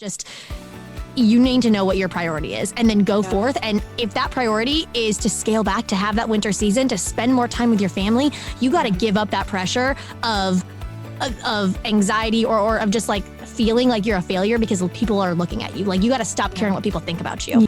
Just, you need to know what your priority is and then go forth. And if that priority is to scale back, to have that winter season, to spend more time with your family, you got to give up that pressure of anxiety or of just like feeling like you're a failure because people are looking at you. Like, you got to stop caring what people think about you.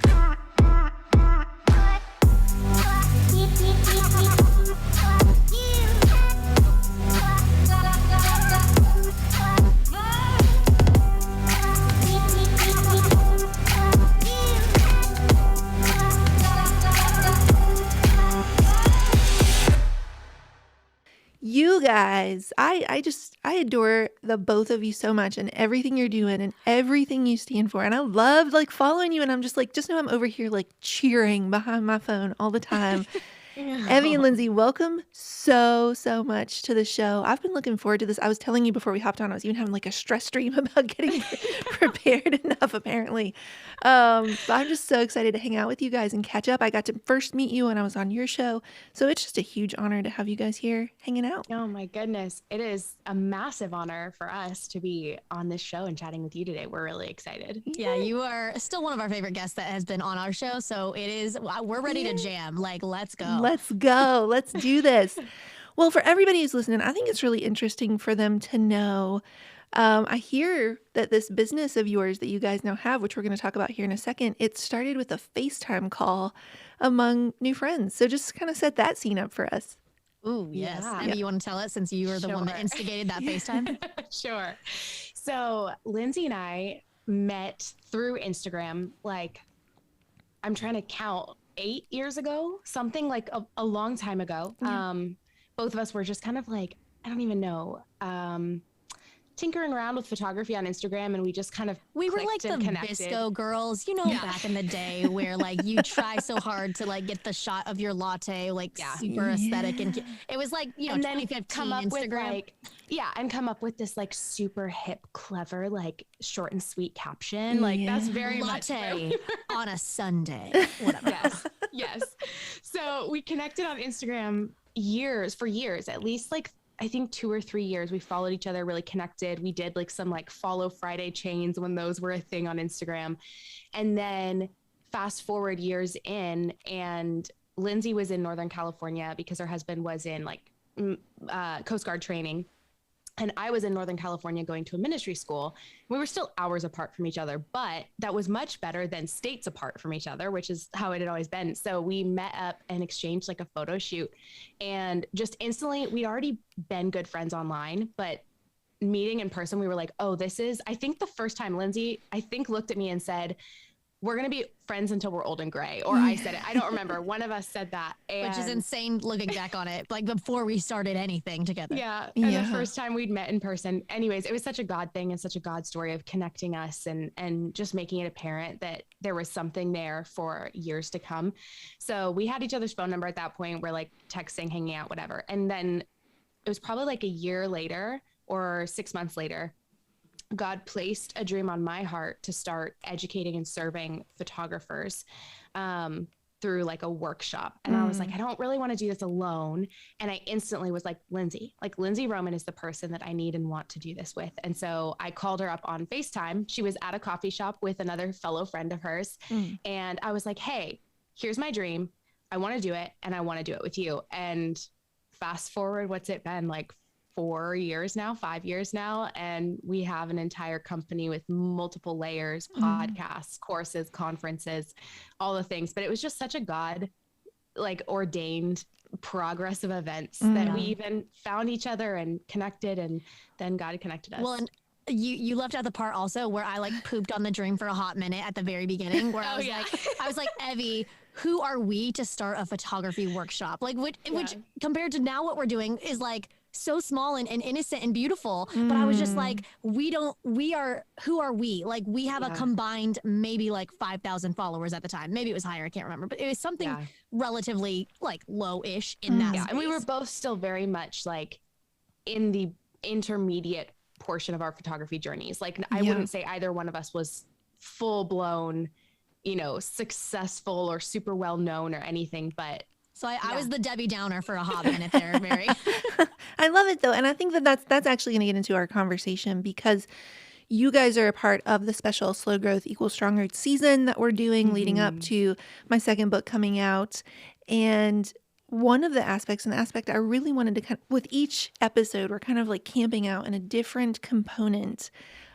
You guys, I adore the both of you so much and everything you're doing and everything you stand for. And I love like following you, and I'm just like, just know I'm over here like cheering behind my phone all the time. Evie and Lindsey, welcome so much to the show. I've been looking forward to this. I was telling you before we hopped on, I was even having like a stress dream about getting prepared enough, apparently. But I'm just so excited to hang out with you guys and catch up. I got to first meet you when I was on your show. So it's just a huge honor to have you guys here hanging out. Oh my goodness. It is a massive honor for us to be on this show and chatting with you today. We're really excited. Yeah, you are still one of our favorite guests that has been on our show. So we're ready to jam. Like, let's go. Let's go. Let's do this. Well, for everybody who's listening, I think it's really interesting for them to know. I hear that this business of yours that you guys now have, which we're going to talk about here in a second, it started with a FaceTime call among new friends. So just kind of set that scene up for us. Ooh, yes. Yeah. Maybe you want to tell us, since you were the one that instigated that FaceTime? Sure. So Lindsey and I met through Instagram, like, I'm trying to count, 8 years ago, something like a long time ago. Yeah. Both of us were just kind of like, I don't even know, tinkering around with photography on Instagram, and we just kind of we were like the connected. Visco girls, back in the day, where like you try so hard to like get the shot of your latte, like super aesthetic, and it was like, and then 2015 come up Instagram. and come up with this like super hip, clever, like short and sweet caption. Like that's very latte much on a Sunday. Whatever. Yes. So we connected on Instagram for years, at least like I think 2 or 3 years. We followed each other, really connected. We did like some like follow Friday chains when those were a thing on Instagram. And then fast forward years in, and Lindsey was in Northern California because her husband was in like Coast Guard training. And I was in Northern California going to a ministry school. We were still hours apart from each other, but that was much better than states apart from each other, which is how it had always been. So we met up and exchanged like a photo shoot, and just instantly, we'd already been good friends online, but meeting in person, we were like, oh, I think the first time Lindsey, looked at me and said, we're going to be friends until we're old and gray. Or I said it. I don't remember. One of us said that. Which is insane looking back on it, like before we started anything together. Yeah. And the first time we'd met in person. Anyways, it was such a God thing and such a God story of connecting us and just making it apparent that there was something there for years to come. So we had each other's phone number at that point. We're like texting, hanging out, whatever. And then it was probably like a year later or 6 months later, God placed a dream on my heart to start educating and serving photographers through like a workshop. And I was like, I don't really want to do this alone. And I instantly was like, Lindsey Roman is the person that I need and want to do this with. And so I called her up on FaceTime. She was at a coffee shop with another fellow friend of hers. And I was like, hey, here's my dream. I want to do it, and I want to do it with you. And fast forward, what's it been, like 5 years now, and we have an entire company with multiple layers, podcasts, courses, conferences, all the things. But it was just such a God like ordained progress of events that we even found each other and connected, and then God connected us. Well, and you left out the part also where I like pooped on the dream for a hot minute at the very beginning, where I was like, Evie, who are we to start a photography workshop? Like, which compared to now what we're doing is like so small and innocent and beautiful. But I was just like, who are we? Like, we have a combined maybe like 5,000 followers at the time. Maybe it was higher, I can't remember, but it was something relatively like low-ish in that space. And we were both still very much like in the intermediate portion of our photography journeys. Like, I wouldn't say either one of us was full-blown, successful or super well known or anything, but so I was the Debbie Downer for a hot minute there, Mary. I love it though. And I think that's actually going to get into our conversation, because you guys are a part of the special Slow Growth Equals Strong Roots season that we're doing leading up to my second book coming out. And one of the aspects, and the aspect I really wanted to kind of, with each episode, we're kind of like camping out in a different component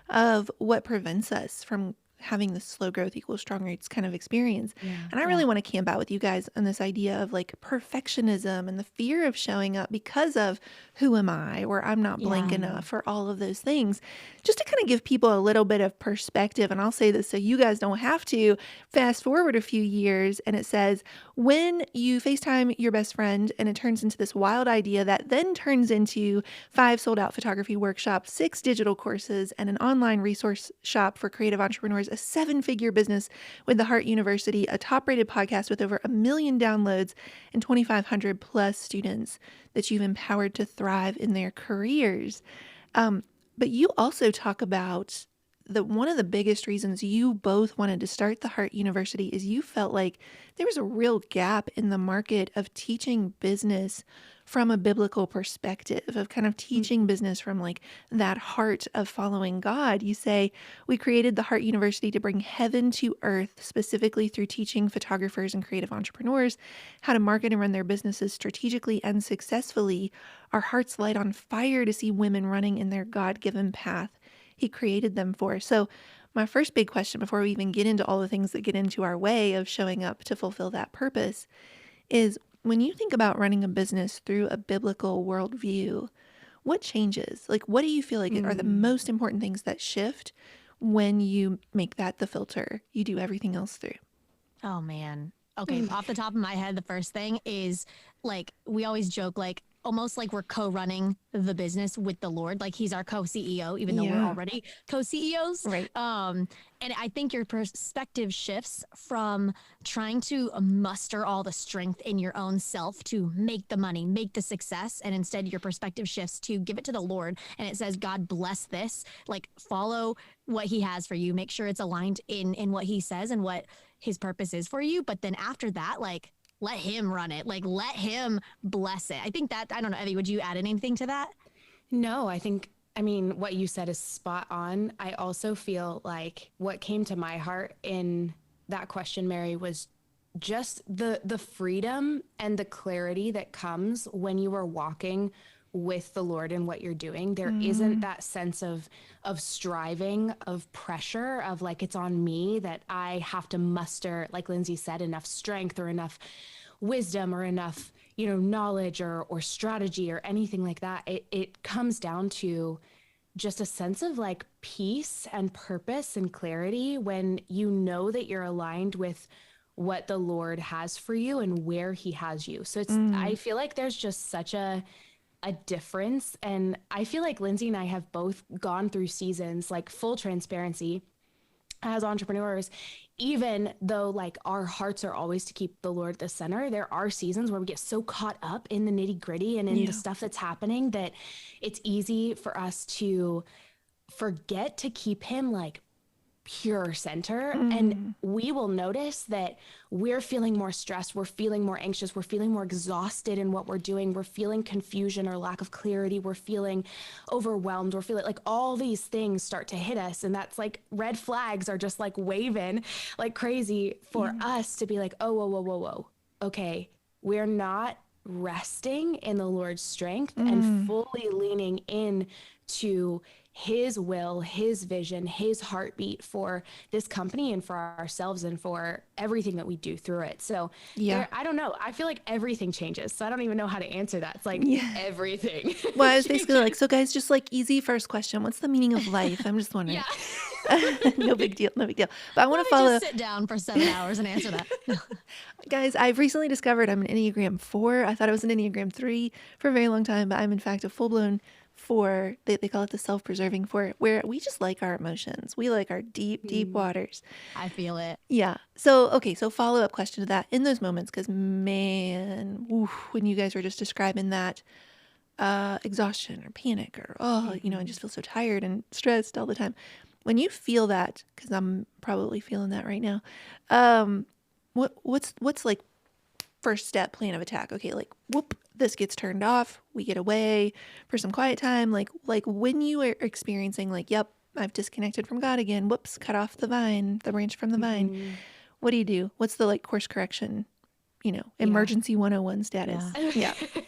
of what prevents us from having the slow growth equals strong roots kind of experience. And I really want to camp out with you guys on this idea of like perfectionism and the fear of showing up because of who am I, or I'm not blank enough, or all of those things, just to kind of give people a little bit of perspective. And I'll say this so you guys don't have to fast forward a few years. And it says, when you FaceTime your best friend and it turns into this wild idea that then turns into 5 sold out photography workshops, 6 digital courses, and an online resource shop for creative entrepreneurs, a 7-figure business with the Heart University, a top-rated podcast with over 1 million downloads, and 2,500 plus students that you've empowered to thrive in their careers. But you also talk about one of the biggest reasons you both wanted to start the Heart University is you felt like there was a real gap in the market of teaching business from a biblical perspective, of kind of teaching business from like that heart of following God. You say, we created the Heart University to bring heaven to earth, specifically through teaching photographers and creative entrepreneurs how to market and run their businesses strategically and successfully. Our hearts light on fire to see women running in their God-given path He created them for. So my first big question before we even get into all the things that get into our way of showing up to fulfill that purpose is, when you think about running a business through a biblical worldview, what changes? Like, what do you feel like are the most important things that shift when you make that the filter you do everything else through? Oh, man. Okay. Off the top of my head, the first thing is like, we always joke, like, almost like we're co-running the business with the Lord. Like he's our co-CEO, even though we're already co-CEOs. Right. And I think your perspective shifts from trying to muster all the strength in your own self to make the money, make the success. And instead your perspective shifts to give it to the Lord. And it says, God bless this, like follow what he has for you. Make sure it's aligned in what he says and what his purpose is for you. But then after that, like, let him run it. Like, let him bless it. I think that, I don't know, Evie, would you add anything to that? No, I mean, what you said is spot on. I also feel like what came to my heart in that question, Mary, was just the freedom and the clarity that comes when you are walking with the Lord in what you're doing. There isn't that sense of striving, of pressure, of like, it's on me that I have to muster, like Lindsey said, enough strength or enough wisdom or enough, knowledge or strategy or anything like that. It comes down to just a sense of like peace and purpose and clarity when you know that you're aligned with what the Lord has for you and where he has you. So I feel like there's just such a difference. And I feel like Lindsey and I have both gone through seasons, like full transparency as entrepreneurs, even though like our hearts are always to keep the Lord at the center, there are seasons where we get so caught up in the nitty gritty and in the stuff that's happening that it's easy for us to forget to keep him like pure center. And we will notice that we're feeling more stressed, we're feeling more anxious, we're feeling more exhausted in what we're doing, we're feeling confusion or lack of clarity, we're feeling overwhelmed, we're feeling like all these things start to hit us. And that's like red flags are just like waving like crazy for us to be like, oh, whoa. Okay, we're not resting in the Lord's strength and fully leaning in to his will, his vision, his heartbeat for this company and for ourselves and for everything that we do through it. So I don't know. I feel like everything changes. So I don't even know how to answer that. It's like everything. Well, I was basically like, so guys, just like easy first question. What's the meaning of life? I'm just wondering. No big deal. But I want to follow. Just sit down for 7 hours and answer that. Guys, I've recently discovered I'm an Enneagram 4. I thought I was an Enneagram 3 for a very long time, but I'm in fact a full-blown 4. They call it the self-preserving 4, where we just like our emotions. We like our deep waters. I feel it. Yeah. So, okay. So follow-up question to that in those moments, because man, when you guys were just describing that exhaustion or panic or, I just feel so tired and stressed all the time. When you feel that, because I'm probably feeling that right now, what's like first step plan of attack? Okay, like whoop, this gets turned off. We get away for some quiet time. Like when you are experiencing like, yep, I've disconnected from God again. Whoops, cut off the branch from the vine. Mhm. What do? What's the like course correction, emergency 101 status? Yeah. I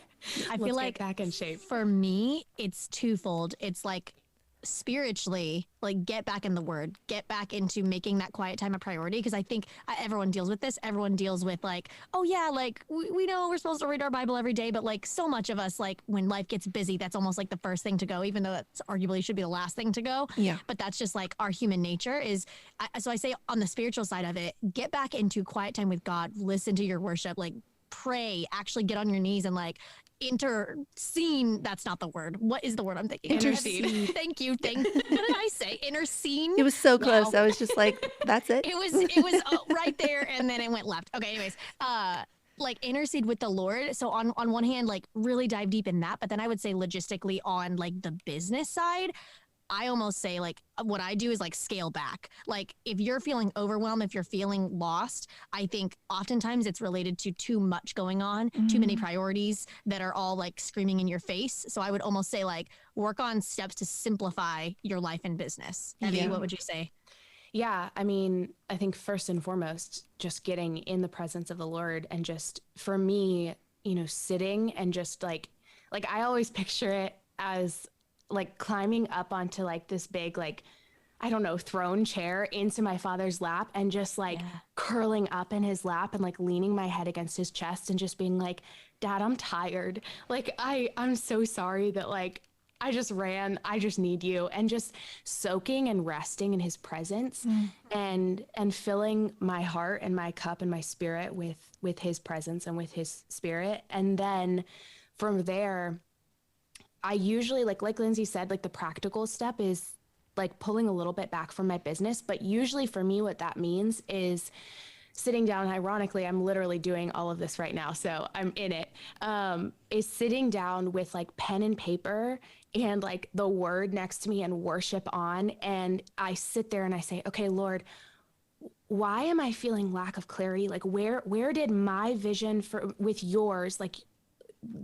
Let's feel get like back in shape. for me, it's twofold. It's like spiritually, like get back in the word, get back into making that quiet time a priority. Because I think everyone deals with this. Everyone deals with like, oh yeah, like we know we're supposed to read our Bible every day, but like so much of us, like when life gets busy, that's almost like the first thing to go, even though that's arguably should be the last thing to go. Yeah. But that's just like our human nature is. So I say on the spiritual side of it, get back into quiet time with God, listen to your worship, like pray, actually get on your knees and like intercede. That's not the word. What is the word I'm thinking? Intercede. Thank you. What did I say? Intercede. It was so close. Wow. I was just like, that's it. It was right there, and then it went left. Okay, anyways, like intercede with the Lord. So on one hand, like really dive deep in that, but then I would say logistically on like the business side, I almost say like what I do is like scale back. Like if you're feeling overwhelmed, if you're feeling lost, I think oftentimes it's related to too much going on, too many priorities that are all like screaming in your face. So I would almost say like work on steps to simplify your life and business. Evie, what would you say? Yeah, I mean, I think first and foremost, just getting in the presence of the Lord and just for me, sitting and just like I always picture it as like climbing up onto like this big, like, I don't know, throne chair into my father's lap and just like curling up in his lap and like leaning my head against his chest and just being like, Dad, I'm tired. Like, I'm so sorry that like, I just ran. I just need you. And just soaking and resting in his presence and filling my heart and my cup and my spirit with his presence and with his spirit. And then from there, I usually like Lindsey said, like the practical step is like pulling a little bit back from my business. But usually for me, what that means is sitting down. Ironically, I'm literally doing all of this right now, so I'm in it. Is sitting down with like pen and paper and like the word next to me and worship on. And I sit there and I say, okay, Lord, why am I feeling lack of clarity? Like where did my vision with yours, like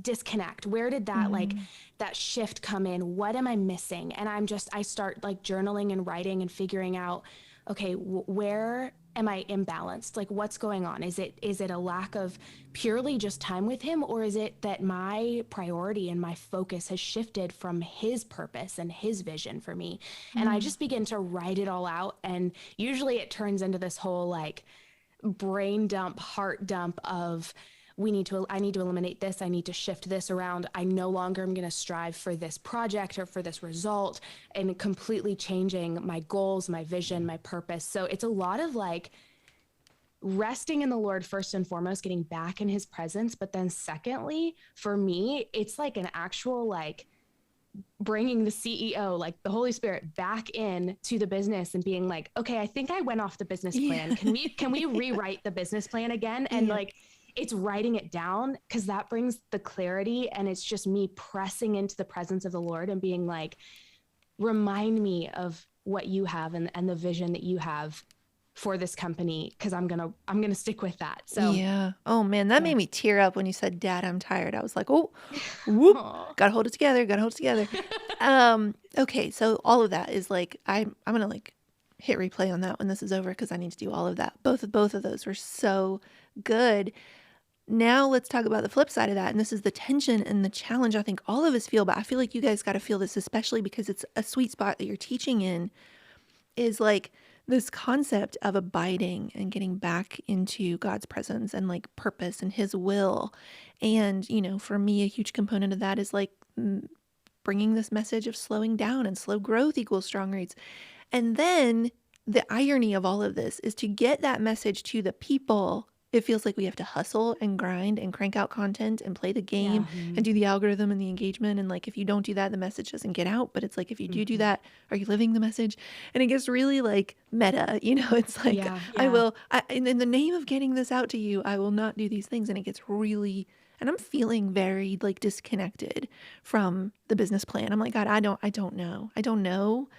disconnect? Where did that like that shift come in? What am I missing? And I start like journaling and writing and figuring out, okay, where am I imbalanced? Like what's going on? Is it a lack of purely just time with him, or is it that my priority and my focus has shifted from his purpose and his vision for me? And I just begin to write it all out, and usually it turns into this whole like brain dump, heart dump of I need to eliminate this. I need to shift this around. I no longer am going to strive for this project or for this result, and completely changing my goals, my vision, my purpose. So it's a lot of like resting in the Lord first and foremost, getting back in his presence. But then secondly, for me, it's like an actual like bringing the CEO, like the Holy Spirit, back in to the business and being like, okay, I think I went off the business plan. Can we rewrite the business plan again? And like, it's writing it down, because that brings the clarity, and it's just me pressing into the presence of the Lord and being like, remind me of what you have and the vision that you have for this company, because I'm gonna stick with that. So yeah. Oh man, that made me tear up when you said, Dad, I'm tired. I was like, oh, whoop, gotta hold it together. Okay, so all of that is like I'm gonna like hit replay on that when this is over, because I need to do all of that. Both of those were so good. Now let's talk about the flip side of that. And this is the tension and the challenge I think all of us feel, but I feel like you guys got to feel this, especially because it's a sweet spot that you're teaching in, is like this concept of abiding and getting back into God's presence and like purpose and his will. And, for me, a huge component of that is like bringing this message of slowing down, and slow growth equals strong rates. And then the irony of all of this is to get that message to the people. It feels like we have to hustle and grind and crank out content and play the game and do the algorithm and the engagement. And like, if you don't do that, the message doesn't get out. But it's like, if you do that, are you living the message? And it gets really like meta, it's like, in the name of getting this out to you, I will not do these things. And it gets really, and I'm feeling very like disconnected from the business plan. I'm like, God, I don't know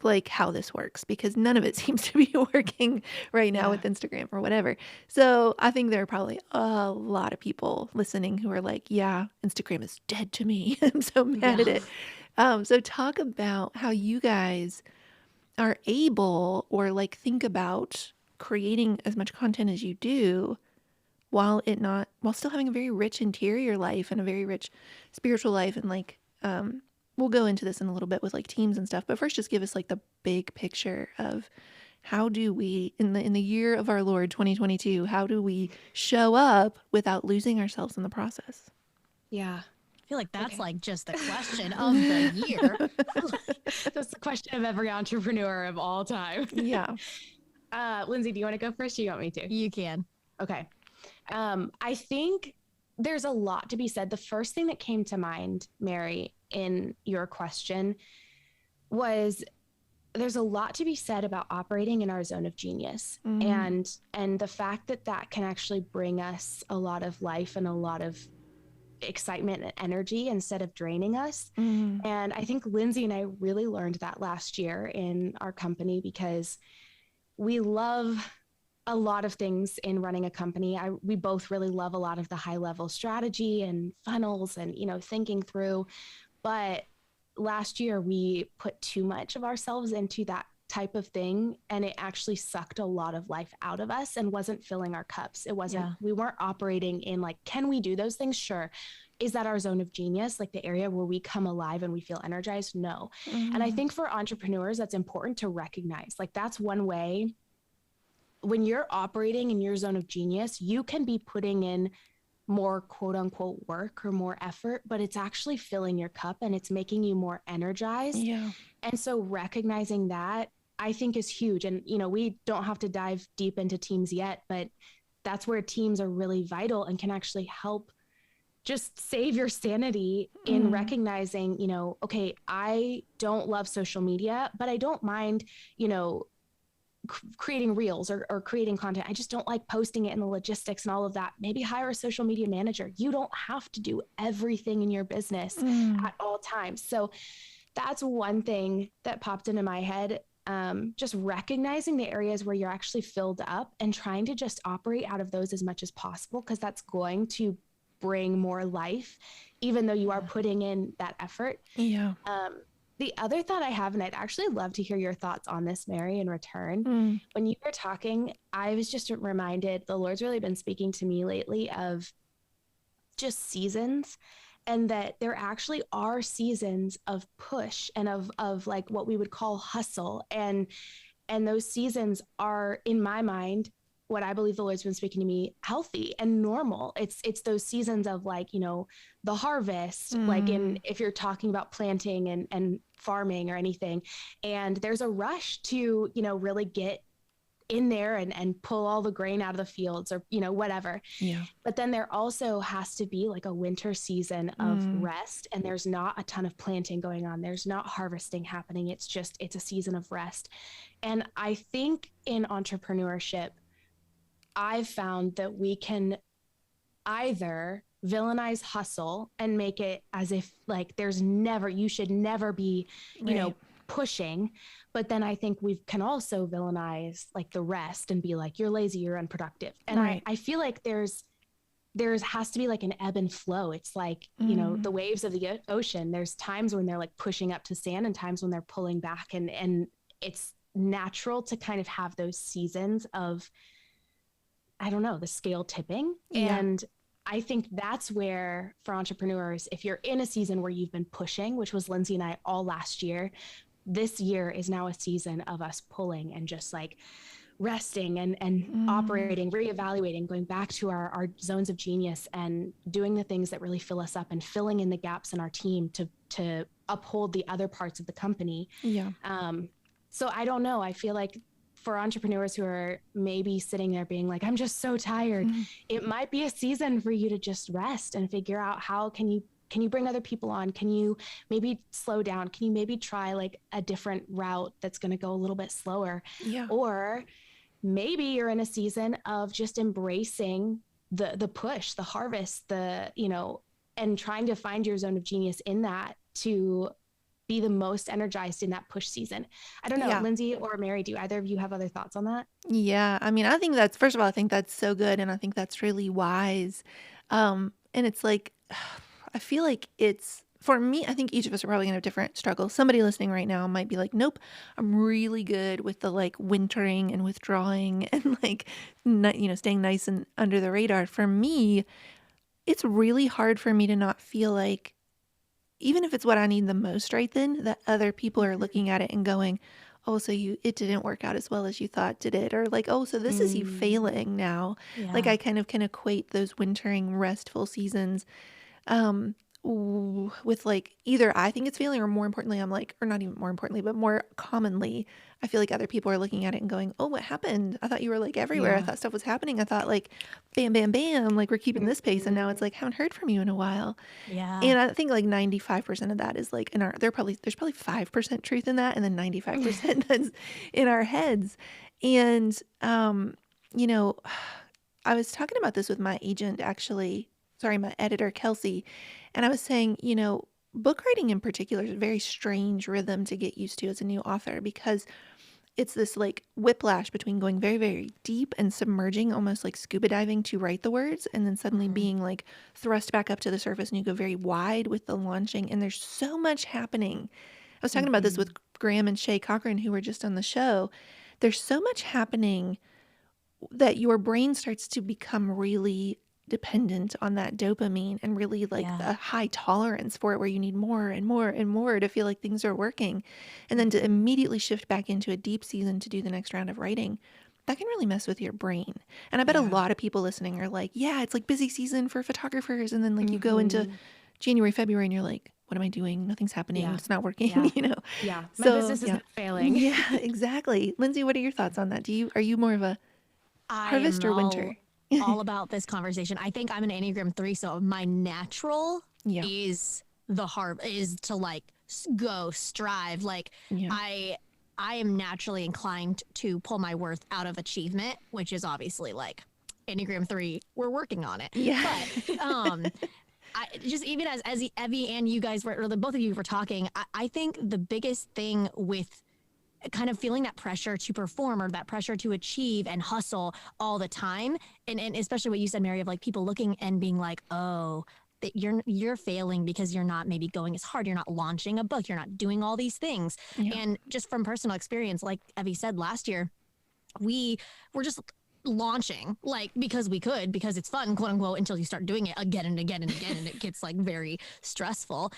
like how this works, because none of it seems to be working right now with Instagram or whatever. So I think there are probably a lot of people listening who are like, yeah, Instagram is dead to me. I'm so mad at it. So talk about how you guys are able or like think about creating as much content as you do while still having a very rich interior life and a very rich spiritual life. And like, we'll go into this in a little bit with like teams and stuff, but first just give us like the big picture of how do we, in the year of our Lord 2022, how do we show up without losing ourselves in the process? Yeah. I feel like that's like just the question of the year. That's the question of every entrepreneur of all time. Yeah. Lindsey, do you want to go first or you want me to? You can. Okay. I think there's a lot to be said. The first thing that came to mind, Mary, in your question was there's a lot to be said about operating in our zone of genius, and the fact that that can actually bring us a lot of life and a lot of excitement and energy instead of draining us. And I think Lindsey and I really learned that last year in our company, because we love a lot of things in running a company. We both really love a lot of the high level strategy and funnels and, thinking through. But last year we put too much of ourselves into that type of thing, and it actually sucked a lot of life out of us and wasn't filling our cups. It wasn't, we weren't operating in like, can we do those things? Sure. Is that our zone of genius? Like the area where we come alive and we feel energized? No. And I think for entrepreneurs, that's important to recognize. Like that's one way. When you're operating in your zone of genius, you can be putting in more quote unquote work or more effort, but it's actually filling your cup and it's making you more energized. Yeah. And so recognizing that, I think, is huge. And, we don't have to dive deep into teams yet, but that's where teams are really vital and can actually help just save your sanity in recognizing, okay, I don't love social media, but I don't mind, creating reels or creating content. I just don't like posting it and the logistics and all of that. Maybe hire a social media manager. You don't have to do everything in your business at all times. So that's one thing that popped into my head. Just recognizing the areas where you're actually filled up and trying to just operate out of those as much as possible, because that's going to bring more life, even though you are putting in that effort. Yeah. The other thought I have, and I'd actually love to hear your thoughts on this, Mary, in return. When you were talking, I was just reminded, the Lord's really been speaking to me lately of just seasons, and that there actually are seasons of push and of like what we would call hustle. And those seasons are, in my mind, what I believe the Lord's been speaking to me, healthy and normal. It's those seasons of like, the harvest, like if you're talking about planting and farming or anything, and there's a rush to, really get in there and pull all the grain out of the fields or, whatever. Yeah. But then there also has to be like a winter season of rest, and there's not a ton of planting going on. There's not harvesting happening. It's a season of rest. And I think in entrepreneurship, I've found that we can either villainize hustle and make it as if like you should never be, pushing. But then I think we can also villainize like the rest and be like, you're lazy, you're unproductive. And I feel like there has to be like an ebb and flow. It's like, the waves of the ocean. There's times when they're like pushing up to sand and times when they're pulling back. And it's natural to kind of have those seasons of, I don't know, the scale tipping. Yeah. And I think that's where, for entrepreneurs, if you're in a season where you've been pushing, which was Lindsey and I all last year, this year is now a season of us pulling and just like resting and operating, reevaluating, going back to our zones of genius and doing the things that really fill us up and filling in the gaps in our team to uphold the other parts of the company. Yeah. So I don't know. I feel like for entrepreneurs who are maybe sitting there being like, I'm just so tired, it might be a season for you to just rest and figure out how can you bring other people on? Can you maybe slow down? Can you maybe try like a different route that's going to go a little bit slower? Yeah. Or maybe you're in a season of just embracing the push, the harvest, and trying to find your zone of genius in that to be the most energized in that push season. I don't know, Yeah. Lindsey or Mary, do either of you have other thoughts on that? Yeah. I mean, I think first of all, I think that's so good. And I think that's really wise. And it's like, I feel like it's for me, I think each of us are probably going to have different struggles. Somebody listening right now might be like, nope, I'm really good with the like wintering and withdrawing and like, staying nice and under the radar. For me, it's really hard for me to not feel like, even if it's what I need the most right then, that other people are looking at it and going, oh, so it didn't work out as well as you thought, did it? Or like, oh, so this is you failing now. Like I kind of can equate those wintering restful seasons with like either I think it's failing, or more importantly, I'm like, or not even more importantly, but more commonly, I feel like other people are looking at it and going, oh, what happened? I thought you were like everywhere. I thought stuff was happening. I thought like bam, bam, bam, like we're keeping this pace. And now it's like, haven't heard from you in a while. Yeah. And I think like 95% of that is like there's probably 5% truth in that. And then 95% that's in our heads. And, I was talking about this with my agent, my editor, Kelsey. And I was saying, book writing in particular is a very strange rhythm to get used to as a new author, because it's this like whiplash between going very, very deep and submerging, almost like scuba diving to write the words, and then suddenly being like thrust back up to the surface, and you go very wide with the launching. And there's so much happening. I was talking about this with Graham and Shay Cochran, who were just on the show. There's so much happening that your brain starts to become really dependent on that dopamine, and really like a high tolerance for it, where you need more and more and more to feel like things are working. And then to immediately shift back into a deep season to do the next round of writing, that can really mess with your brain. And I bet a lot of people listening are like, yeah, it's like busy season for photographers. And then like you go into January, February, and you're like, what am I doing? Nothing's happening. It's not working, Yeah. My So, business isn't failing. Yeah, exactly. Lindsey, what are your thoughts on that? Are you more of a harvest or winter? All about this conversation. I think I'm an Enneagram 3, so my natural is to like go strive. Like I am naturally inclined to pull my worth out of achievement, which is obviously like Enneagram 3. We're working on it. Yeah. But I just, even as Evie and you guys were, or both of you were talking, I think the biggest thing with kind of feeling that pressure to perform, or that pressure to achieve and hustle all the time, and especially what you said, Mary, of like people looking and being like, oh, that you're failing because you're not maybe going as hard, you're not launching a book, you're not doing all these things. And just from personal experience, like Evie said, last year we were just launching like because it's fun, quote unquote, until you start doing it again and again and again, and it gets like very stressful.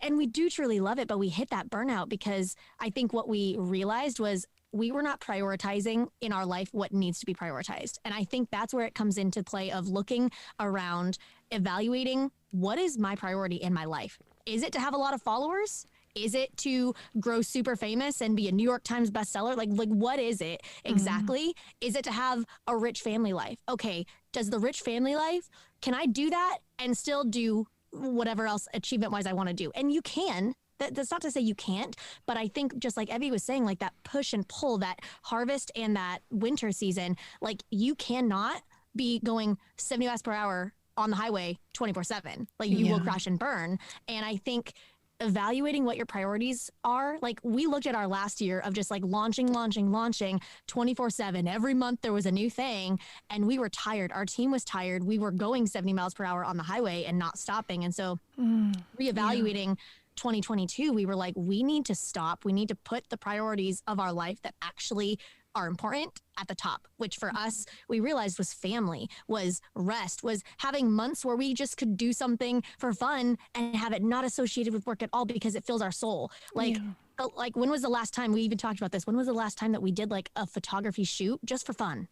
And we do truly love it, but we hit that burnout because I think what we realized was we were not prioritizing in our life what needs to be prioritized. And I think that's where it comes into play of looking around, evaluating what is my priority in my life. Is it to have a lot of followers? Is it to grow super famous and be a New York Times bestseller? Like what is it exactly? Is it to have a rich family life? Okay, does the rich family life, can I do that and still do whatever else achievement wise I want to do? And you can. That's not to say you can't, but I think just like Evie was saying, like that push and pull, that harvest and that winter season, like you cannot be going 70 miles per hour on the highway 24/7. Like you will crash and burn. And I think evaluating what your priorities are, like we looked at our last year of just like launching 24/7. Every month there was a new thing, and we were tired. Our team was tired. We were going 70 miles per hour on the highway and not stopping. And so reevaluating 2022, we were like, we need to stop. We need to put the priorities of our life that actually are important at the top, which for us, we realized was family, was rest, was having months where we just could do something for fun and have it not associated with work at all because it fills our soul. Like when was the last time, we even talked about this, when was the last time that we did like a photography shoot just for fun?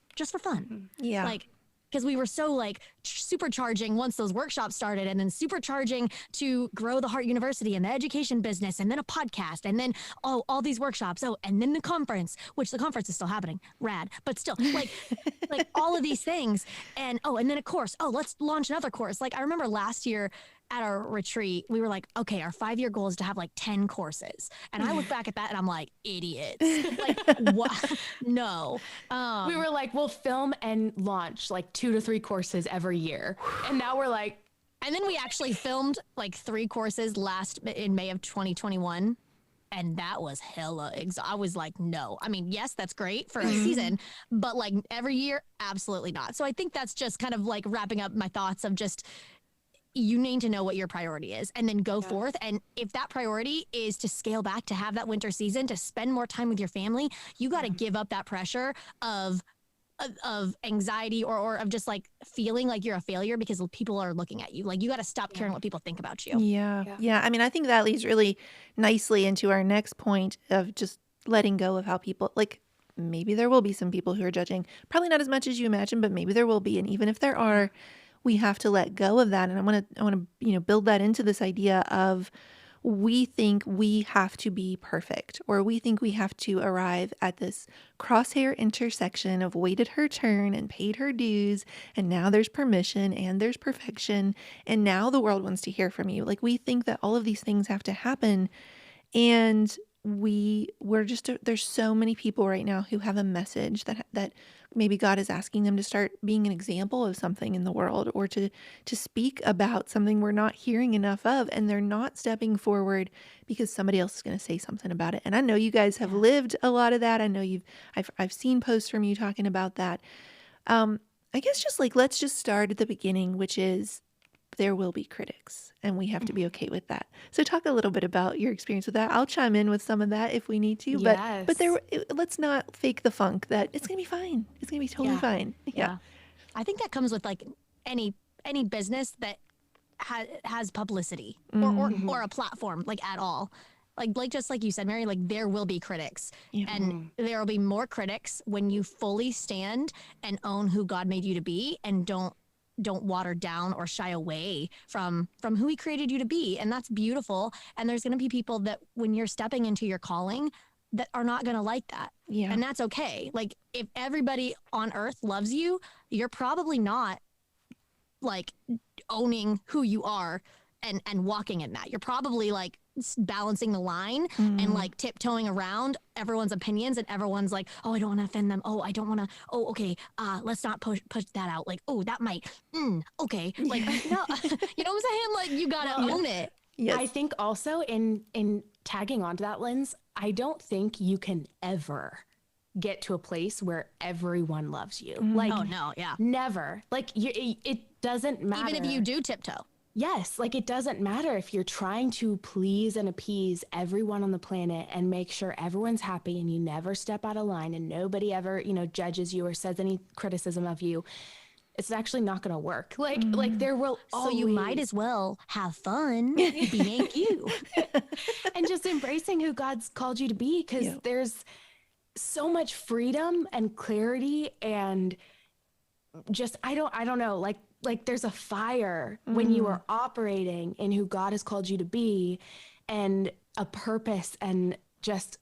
Yeah. Like, because we were so like supercharging once those workshops started, and then supercharging to grow the Heart University and the education business, and then a podcast, and then all these workshops. And then the conference, which the conference is still happening. Rad. But still like all of these things. And then a course. Let's launch another course. Like I remember last year at our retreat, we were like, okay, our 5-year goal is to have like 10 courses. And I look back at that and I'm like, idiots. Like, what? No. We were like, we'll film and launch like 2 to 3 courses every year. And now we're like, and then we actually filmed like 3 courses in May of 2021. And that was hella I was like, no. I mean, yes, that's great for a season, but like every year, absolutely not. So I think that's just kind of like wrapping up my thoughts of just you need to know what your priority is and then go forth. And if that priority is to scale back, to have that winter season, to spend more time with your family, you got to give up that pressure of anxiety or of just like feeling like you're a failure because people are looking at you. Like you got to stop caring what people think about you. Yeah. I mean, I think that leads really nicely into our next point of just letting go of how people, like, maybe there will be some people who are judging, probably not as much as you imagine, but maybe there will be. And even if there are, we have to let go of that. And I want to, build that into this idea of, we think we have to be perfect, or we think we have to arrive at this crosshair intersection of waited her turn and paid her dues. And now there's permission and there's perfection. And now the world wants to hear from you. Like, we think that all of these things have to happen. And there's so many people right now who have a message that maybe God is asking them to start being an example of something in the world, or to speak about something we're not hearing enough of, and they're not stepping forward because somebody else is going to say something about it. And I know you guys have lived a lot of that. I know I've seen posts from you talking about that. I guess just like, let's just start at the beginning, which is there will be critics, and we have to be okay with that. So talk a little bit about your experience with that. I'll chime in with some of that if we need to, but let's not fake the funk that it's going to be fine. It's going to be totally fine. Yeah. I think that comes with like any business that has publicity or a platform, like at all. Like just like you said, Mary, like there will be critics, and there will be more critics when you fully stand and own who God made you to be, and don't water down or shy away from who he created you to be. And that's beautiful. And there's going to be people that when you're stepping into your calling that are not going to like that. Yeah. And that's okay. Like if everybody on earth loves you, you're probably not like owning who you are and walking in that. You're probably like balancing the line and like tiptoeing around everyone's opinions, and everyone's like, oh, I don't want to offend them. Oh, I don't want to. Oh, okay. Let's not push that out. Like, oh, that might. Okay. Like, no, you know what I'm saying? Like, you gotta own it. Yes. I think also in tagging onto that, Linz, I don't think you can ever get to a place where everyone loves you. Like, oh no, yeah, never. Like, it doesn't matter. Even if you do tiptoe. Yes, like it doesn't matter if you're trying to please and appease everyone on the planet and make sure everyone's happy and you never step out of line and nobody ever, judges you or says any criticism of you. It's actually not going to work. Like there will always... So you might as well have fun being you. And just embracing who God's called you to be, because there's so much freedom and clarity and just, I don't know, like there's a fire when you are operating in who God has called you to be, and a purpose, and just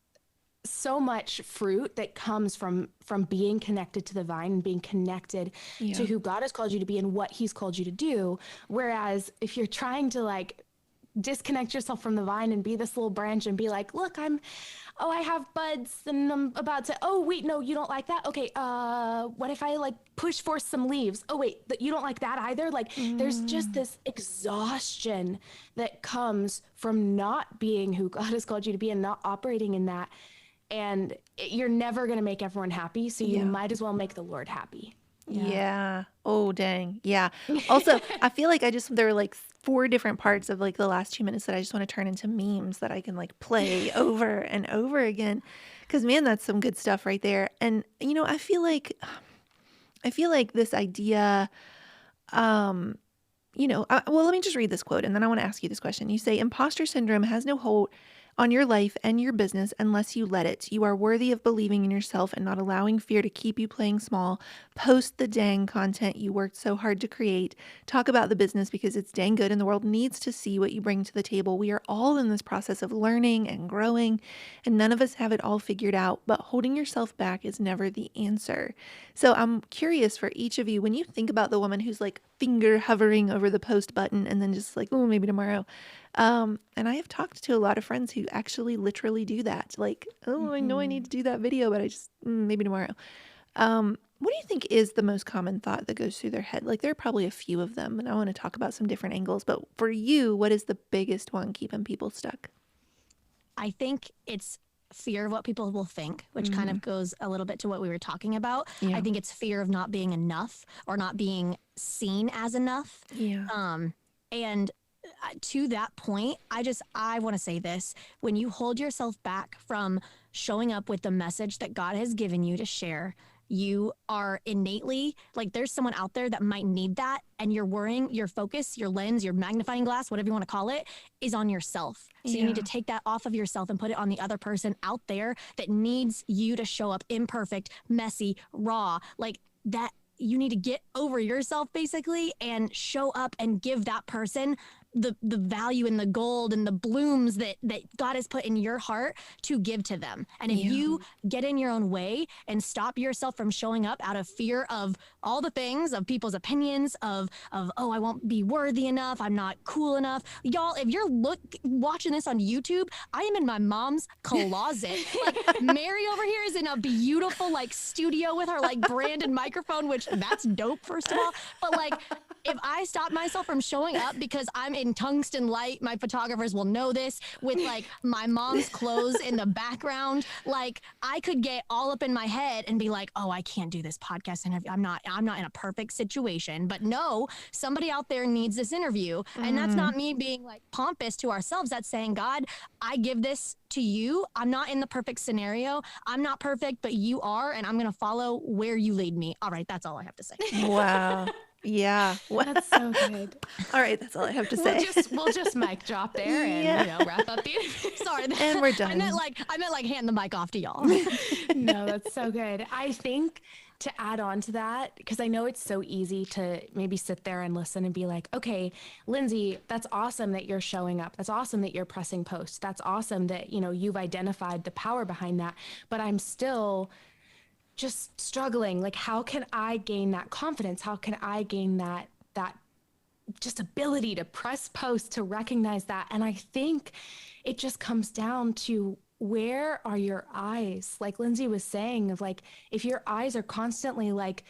so much fruit that comes from being connected to the vine and being connected to who God has called you to be and what he's called you to do. Whereas if you're trying to like disconnect yourself from the vine and be this little branch and be like, look, I have buds and I'm about to, oh wait, no, you don't like that? Okay. What if I like push forth some leaves? Oh wait, you don't like that either? Like there's just this exhaustion that comes from not being who God has called you to be and not operating in that. And you're never going to make everyone happy. So you might as well make the Lord happy. Yeah. Oh, dang. Yeah. Also, I feel like there were like 4 different parts of like the last 2 minutes that I just want to turn into memes that I can like play over and over again. Cause man, that's some good stuff right there. And I feel like this idea, well, let me just read this quote and then I want to ask you this question. You say, imposter syndrome has no hold on your life and your business unless you let it. You are worthy of believing in yourself and not allowing fear to keep you playing small. Post the dang content you worked so hard to create. Talk about the business because it's dang good and the world needs to see what you bring to the table. We are all in this process of learning and growing, and none of us have it all figured out, but holding yourself back is never the answer. So I'm curious for each of you, when you think about the woman who's like finger hovering over the post button and then just like, oh, maybe tomorrow. And I have talked to a lot of friends who actually literally do that. Like, oh, I know I need to do that video, but I just, maybe tomorrow. What do you think is the most common thought that goes through their head? Like, there are probably a few of them, and I want to talk about some different angles. But for you, what is the biggest one keeping people stuck? I think it's fear of what people will think, which kind of goes a little bit to what we were talking about. Yeah. I think it's fear of not being enough or not being seen as enough. Yeah. And to that point, I want to say this. When you hold yourself back from showing up with the message that God has given you to share, you are innately like there's someone out there that might need that, and you're worrying, your focus, your lens, your magnifying glass, whatever you want to call it, is on yourself. So you need to take that off of yourself and put it on the other person out there that needs you to show up imperfect, messy, raw, like that. You need to get over yourself basically and show up and give that person the value and the gold and the blooms that God has put in your heart to give to them. And if you get in your own way and stop yourself from showing up out of fear of all the things, of people's opinions, of oh, I won't be worthy enough, I'm not cool enough. Y'all, if you're watching this on YouTube, I am in my mom's closet. Like Mary over here is in a beautiful like studio with her like branded microphone, which that's dope, first of all. But like, if I stop myself from showing up because I'm in tungsten light, my photographers will know this, with like my mom's clothes in the background, like I could get all up in my head and be like, oh, I can't do this podcast interview. I'm not in a perfect situation. But no, somebody out there needs this interview. And that's not me being like pompous to ourselves. That's saying, God, I give this to you. I'm not in the perfect scenario. I'm not perfect, but you are, and I'm going to follow where you lead me. All right. That's all I have to say. Wow. Yeah. That's so good. All right. That's all I have to say. We'll just mic drop there and wrap up the interview. Sorry. And we're done. I meant like hand the mic off to y'all. No, that's so good. I think to add on to that, because I know it's so easy to maybe sit there and listen and be like, okay, Lindsey, that's awesome that you're showing up. That's awesome that you're pressing post. That's awesome that, you've identified the power behind that. But I'm still just struggling. Like, how can I gain that confidence? How can I gain that just ability to press post, to recognize that? And I think it just comes down to, where are your eyes? Like Lindsey was saying, of like, if your eyes are constantly like,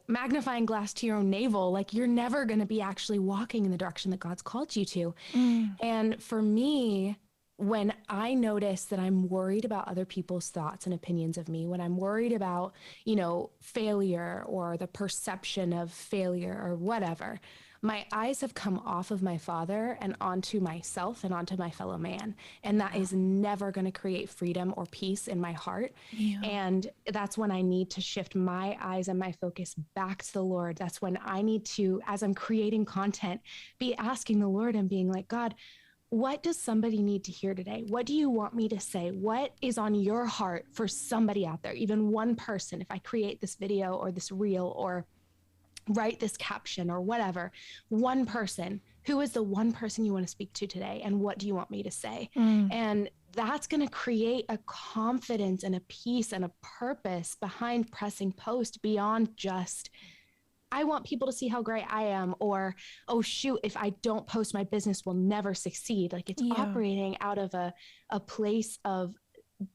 magnifying glass to your own navel, like you're never going to be actually walking in the direction that God's called you to. And for me, when I notice that I'm worried about other people's thoughts and opinions of me, when I'm worried about, failure or the perception of failure or whatever, my eyes have come off of my Father and onto myself and onto my fellow man. And that is never going to create freedom or peace in my heart. Yeah. And that's when I need to shift my eyes and my focus back to the Lord. That's when I need to, as I'm creating content, be asking the Lord and being like, God, what does somebody need to hear today? What do you want me to say? What is on your heart for somebody out there? Even one person, if I create this video or this reel or write this caption or whatever, one person, who is the one person you want to speak to today? And what do you want me to say? And that's going to create a confidence and a peace and a purpose behind pressing post beyond just, I want people to see how great I am, or, oh shoot, if I don't post, my business will never succeed. Like it's operating out of a place of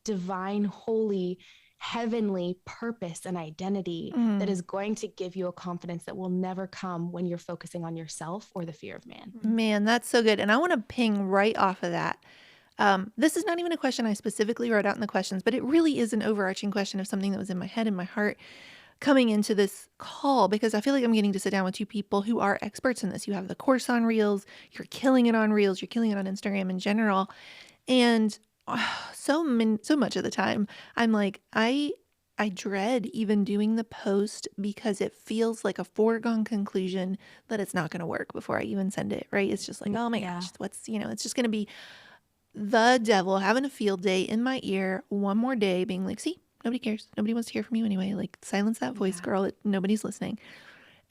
divine, holy, heavenly purpose and identity that is going to give you a confidence that will never come when you're focusing on yourself or the fear of man. Man, that's so good. And I want to ping right off of that. This is not even a question I specifically wrote out in the questions, but it really is an overarching question of something that was in my head and my heart coming into this call, because I feel like I'm getting to sit down with two people who are experts in this. You have the course on Reels, you're killing it on Reels, you're killing it on Instagram in general. And so much of the time I'm like, I dread even doing the post because it feels like a foregone conclusion that it's not going to work before I even send it, right? It's just like, oh my gosh, it's just going to be the devil having a field day in my ear one more day being like, see, nobody cares. Nobody wants to hear from you anyway. Like, silence that voice, girl. Nobody's listening.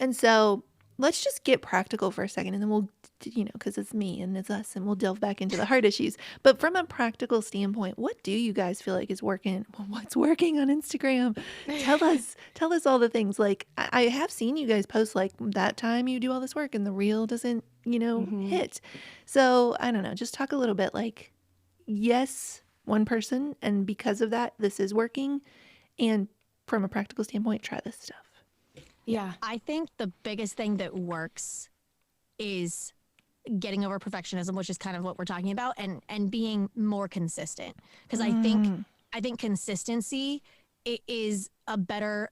And so let's just get practical for a second, and then we'll, because it's me and it's us, and we'll delve back into the hard issues. But from a practical standpoint, what do you guys feel like is working? Well, what's working on Instagram? Tell us all the things. Like, I have seen you guys post like that time you do all this work and the reel doesn't, hit. So I don't know, just talk a little bit like, yes, one person, and because of that, this is working. And from a practical standpoint, try this stuff. Yeah. I think the biggest thing that works is getting over perfectionism, which is kind of what we're talking about, and being more consistent. Because I think consistency is a better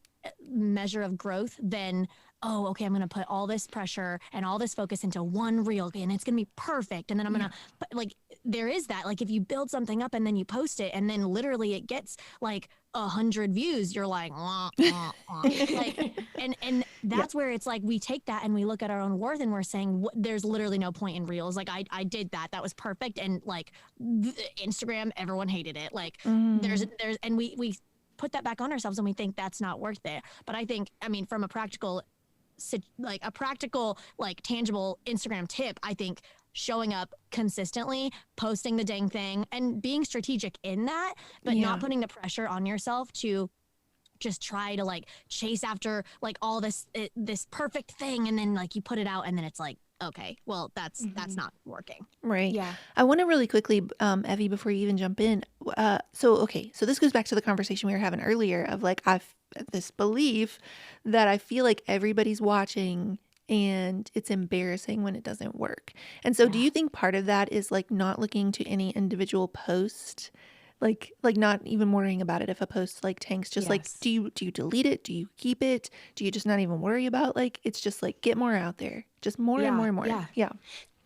measure of growth than oh, okay, I'm going to put all this pressure and all this focus into one reel and it's going to be perfect. And then I'm going to, like, there is that, like, if you build something up and then you post it and then literally it gets like 100 views, you're like, wah, wah, wah. Like, and that's where it's like, we take that and we look at our own worth and we're saying, there's literally no point in reels. Like I did that. That was perfect. And like Instagram, everyone hated it. Like there's, and we put that back on ourselves and we think that's not worth it. But I think, I mean, from a practical, like tangible Instagram tip, I think showing up consistently, posting the dang thing and being strategic in that, but not putting the pressure on yourself to just try to like chase after like all this perfect thing. And then like you put it out and then it's like, okay, well, that's not working. Right. Yeah. I want to really quickly, Evie, before you even jump in. So this goes back to the conversation we were having earlier of like, I've this belief that I feel like everybody's watching and it's embarrassing when it doesn't work. And so do you think part of that is like not looking to any individual post, like not even worrying about it if a post like tanks, just like, do you delete it? Do you keep it? Do you just not even worry about, like, it's just like, get more out there, just more and more and more. Yeah.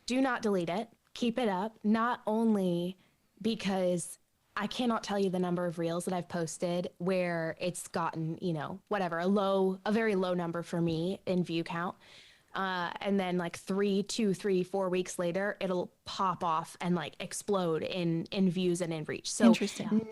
Do not delete it. Keep it up. Not only because I cannot tell you the number of reels that I've posted where it's gotten, whatever, a very low number for me in view count. And then like 2, 3, 4 weeks later, it'll pop off and like explode in views and in reach. So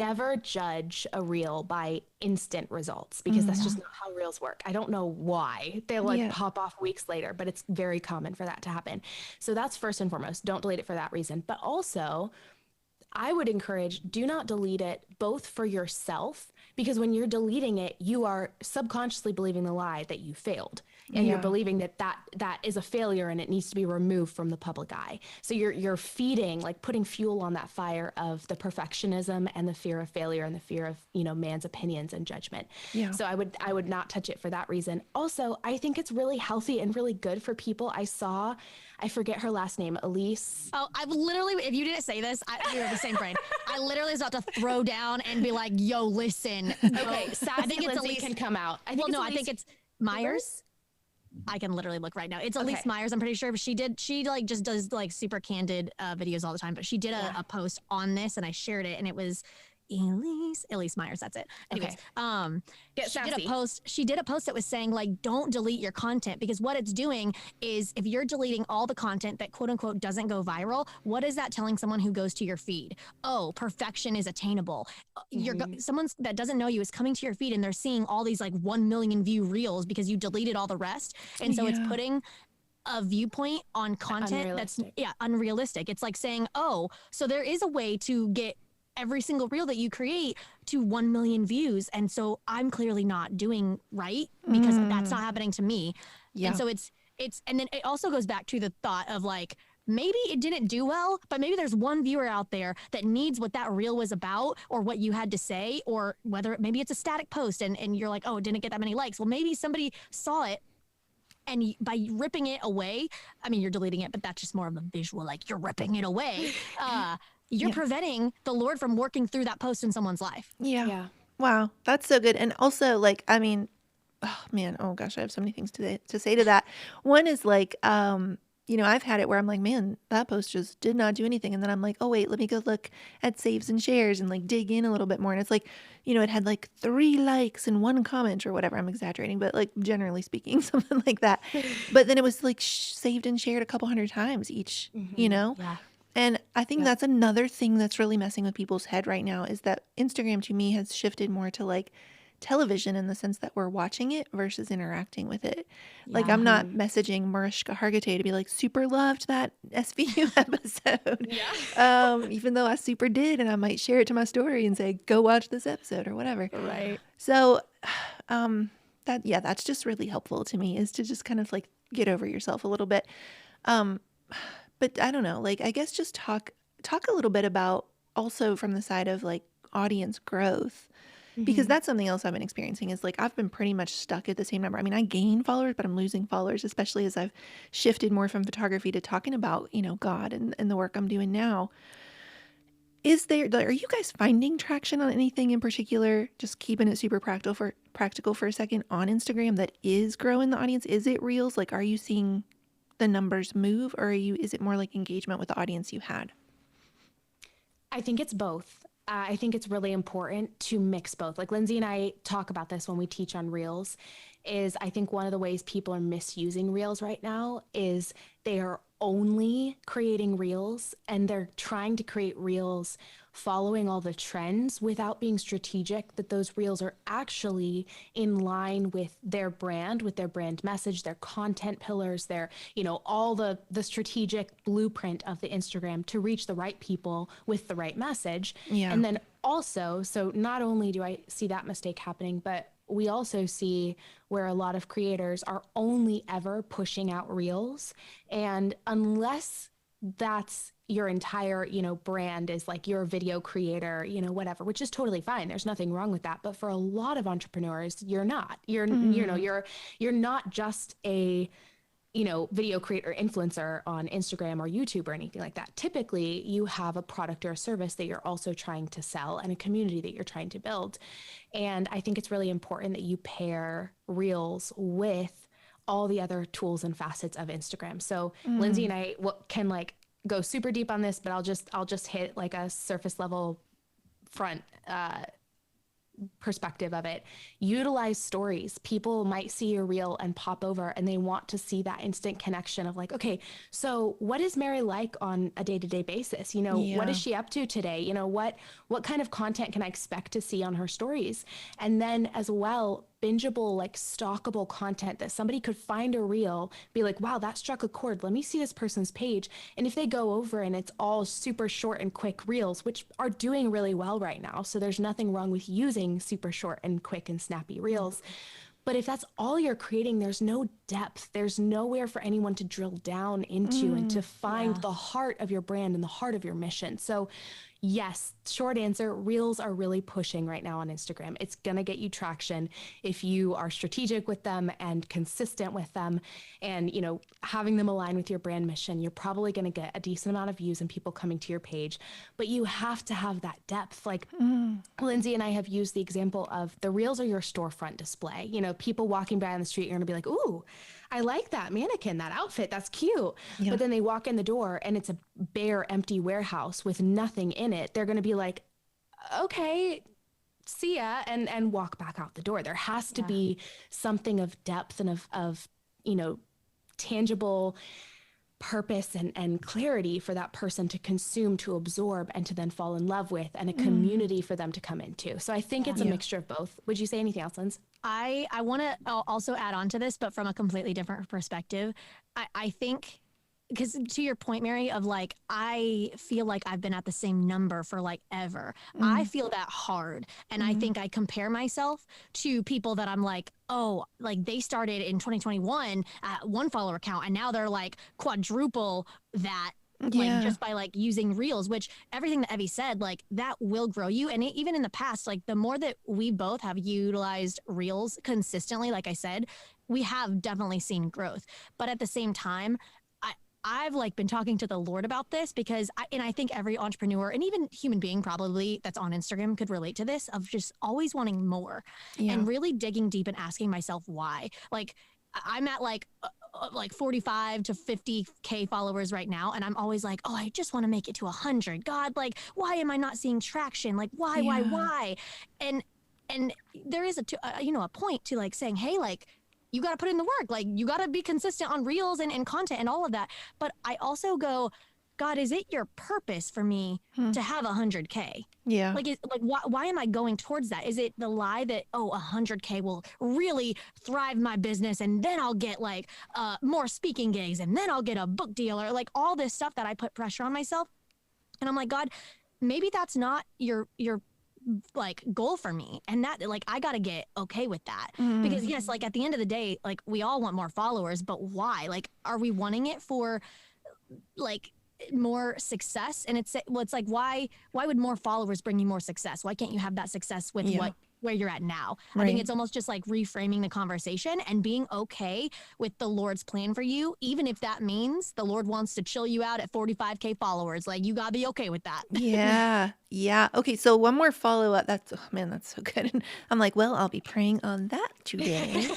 never judge a reel by instant results because that's just not how reels work. I don't know why they like pop off weeks later, but it's very common for that to happen. So that's first and foremost. Don't delete it for that reason. But also, I would encourage, do not delete it both for yourself, because when you're deleting it, you are subconsciously believing the lie that you failed. And you're believing that is a failure and it needs to be removed from the public eye. So you're feeding, like putting fuel on that fire of the perfectionism and the fear of failure and the fear of, man's opinions and judgment. Yeah. So I would not touch it for that reason. Also, I think it's really healthy and really good for people. I forget her last name, Elise. Oh, I've literally, if you didn't say this, we were the same brain. I literally was about to throw down and be like, yo, listen. Okay, I think it's Elise can come out. I think it's Myers. I can literally look right now. It's Elise Myers. I'm pretty sure she like just does like super candid videos all the time, but she did a post on this and I shared it and it was Elise Myers, that's it. Anyways, she did a post that was saying like, don't delete your content, because what it's doing is if you're deleting all the content that quote unquote doesn't go viral, what is that telling someone who goes to your feed? Oh, perfection is attainable. Someone that doesn't know you is coming to your feed and they're seeing all these like 1 million view reels because you deleted all the rest. And so it's putting a viewpoint on content that's unrealistic. It's like saying, oh, so there is a way to get every single reel that you create to 1 million views. And so I'm clearly not doing right because that's not happening to me. Yeah. And so it's, and then it also goes back to the thought of like, maybe it didn't do well, but maybe there's one viewer out there that needs what that reel was about or what you had to say, or whether maybe it's a static post and you're like, oh, it didn't get that many likes. Well, maybe somebody saw it and by ripping it away, I mean, you're deleting it, but that's just more of a visual, like you're ripping it away. You're preventing the Lord from working through that post in someone's life. Yeah. Wow. That's so good. And also like, I mean, oh man, oh gosh, I have so many things to say to that. One is like, I've had it where I'm like, man, that post just did not do anything. And then I'm like, oh wait, let me go look at saves and shares and like dig in a little bit more. And it's like, it had like 3 likes and 1 comment or whatever. I'm exaggerating, but like generally speaking, something like that. But then it was like saved and shared a couple hundred times each, Yeah. And I think that's another thing that's really messing with people's head right now is that Instagram to me has shifted more to like television in the sense that we're watching it versus interacting with it. Yeah. Like I'm not messaging Mariska Hargitay to be like, super loved that SVU episode. Even though I super did, and I might share it to my story and say, go watch this episode or whatever. Right. So that's just really helpful to me, is to just kind of like get over yourself a little bit. But I don't know, like, I guess just talk a little bit about also from the side of like audience growth, because that's something else I've been experiencing is like, I've been pretty much stuck at the same number. I mean, I gain followers, but I'm losing followers, especially as I've shifted more from photography to talking about, God and the work I'm doing now. Are you guys finding traction on anything in particular? Just keeping it super practical for a second on Instagram that is growing the audience. Is it Reels? Like, are you seeing the numbers move, or is it more like engagement with the audience you had? I think it's both. I think it's really important to mix both. Like Lindsey and I talk about this when we teach on Reels, is I think one of the ways people are misusing Reels right now is they are only creating Reels, and they're trying to create Reels following all the trends without being strategic, that those Reels are actually in line with their brand message, their content pillars, their, all the strategic blueprint of the Instagram to reach the right people with the right message. Yeah. And then also, so not only do I see that mistake happening, but we also see where a lot of creators are only ever pushing out Reels. And unless that's your entire, brand is like you're a video creator, whatever, which is totally fine. There's nothing wrong with that. But for a lot of entrepreneurs, you're not. You're not just a video creator, influencer on Instagram or YouTube or anything like that. Typically, you have a product or a service that you're also trying to sell and a community that you're trying to build. And I think it's really important that you pair Reels with all the other tools and facets of Instagram. So Lindsey and I can go super deep on this, but I'll just hit like a surface level front perspective of it. Utilize stories. People might see your reel and pop over, and they want to see that instant connection of like, okay, so what is Mary like on a day-to-day basis? What is she up to today? What kind of content can I expect to see on her stories? And then as well, bingeable, like stalkable content that somebody could find a reel, be like, wow, that struck a chord. Let me see this person's page. And if they go over and it's all super short and quick reels, which are doing really well right now, so there's nothing wrong with using super short and quick and snappy reels. But if that's all you're creating, there's no depth. There's nowhere for anyone to drill down into and to find the heart of your brand and the heart of your mission. So yes, short answer, Reels are really pushing right now on Instagram. It's going to get you traction if you are strategic with them and consistent with them and, having them align with your brand mission. You're probably going to get a decent amount of views and people coming to your page, but you have to have that depth. Like Lindsey and I have used the example of the Reels are your storefront display. People walking by on the street, you're going to be like, ooh, I like that mannequin, that outfit, that's cute. Yeah. But then they walk in the door and it's a bare, empty warehouse with nothing in it. They're going to be like, okay, see ya, and walk back out the door. There has to be something of depth and of tangible purpose and clarity for that person to consume, to absorb, and to then fall in love with, and a community for them to come into. So I think it's a mixture of both. Would you say anything else, Linz? I want to also add on to this, but from a completely different perspective. I think, because to your point, Mary, of like, I feel like I've been at the same number for like ever. I feel that hard. And I think I compare myself to people that I'm like, oh, like they started in 2021 at one follower count, and now they're like quadruple that. Like just by like using Reels, which everything that Evie said, like that will grow you. And even in the past, like the more that we both have utilized Reels consistently, like I said, we have definitely seen growth. But at the same time, I've like been talking to the Lord about this because I think every entrepreneur and even human being probably that's on Instagram could relate to this, of just always wanting more and really digging deep and asking myself why. Like I'm at like 45 to 50K followers right now. And I'm always like, oh, I just want to make it to 100. God, like, why am I not seeing traction? Like, why? And there is a point to like saying, hey, like, you got to put in the work. Like, you got to be consistent on Reels and content and all of that. But I also go, God, is it your purpose for me to have 100K? Yeah. Like, why am I going towards that? Is it the lie that, 100K will really thrive my business, and then I'll get like more speaking gigs, and then I'll get a book deal, or like all this stuff that I put pressure on myself? And I'm like, God, maybe that's not your like goal for me, and that like I gotta get okay with that, because yes, like at the end of the day, like we all want more followers, but why? Like, are we wanting it for like more success? And it's like, why would more followers bring you more success? Why can't you have that success with what where you're at now. Right. I think it's almost just like reframing the conversation and being okay with the Lord's plan for you, even if that means the Lord wants to chill you out at 45K followers. Like, you gotta be okay with that. Yeah. Yeah. Okay. So one more follow up. That's, oh man, that's so good. I'm like, well, I'll be praying on that today.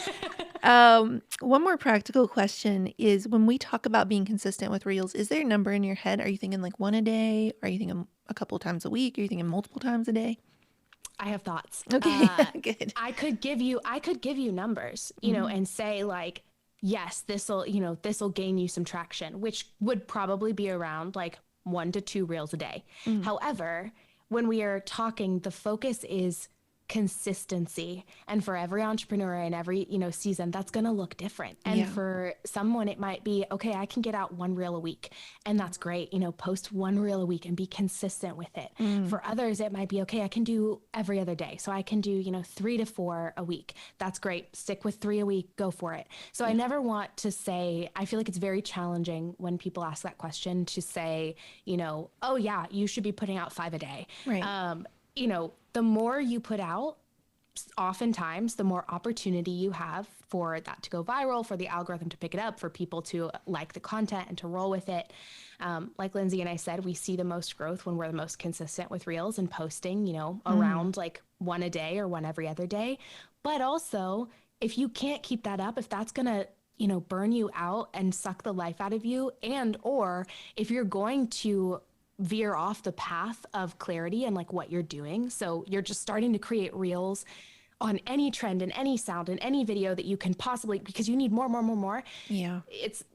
One more practical question is, when we talk about being consistent with reels, is there a number in your head? Are you thinking like one a day? Are you thinking a couple times a week? Are you thinking multiple times a day? I have thoughts. Okay. Good. I could give you numbers, and say like, yes, this'll gain you some traction, which would probably be around like 1 to 2 reels a day. However, when we are talking, the focus is consistency. And for every entrepreneur in every, season, that's going to look different. And for someone, it might be, okay, I can get out 1 reel a week, and that's great. Post 1 reel a week and be consistent with it. For others, it might be, okay, I can do every other day. So I can do, 3 to 4 a week. That's great. Stick with 3 a week, go for it. So I never want to say, I feel like it's very challenging when people ask that question to say, oh yeah, you should be putting out 5 a day. Right. The more you put out, oftentimes the more opportunity you have for that to go viral, for the algorithm to pick it up, for people to like the content and to roll with it. Like Lindsey and I said, we see the most growth when we're the most consistent with reels and posting, around like 1 a day or 1 every other day. But also, if you can't keep that up, if that's going to burn you out and suck the life out of you, and or if you're going to veer off the path of clarity and like what you're doing. So you're just starting to create reels on any trend and any sound and any video that you can possibly, because you need more. Yeah.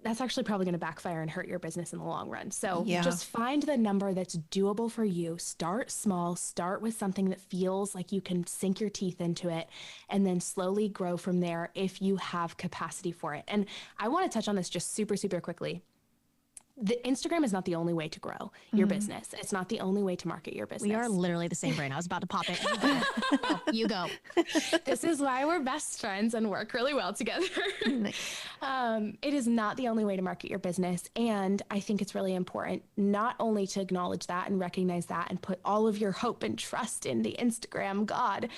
That's actually probably going to backfire and hurt your business in the long run. So Yeah. just find the number that's doable for you. Start small, start with something that feels like you can sink your teeth into it, and then slowly grow from there if you have capacity for it. And I want to touch on this just super, super quickly. The Instagram is not the only way to grow your business. It's not the only way to market your business. We are literally the same brain. I was about to pop it. You go. This is why we're best friends and work really well together. Nice. It is not the only way to market your business. And I think it's really important not only to acknowledge that and recognize that and put all of your hope and trust in the Instagram God,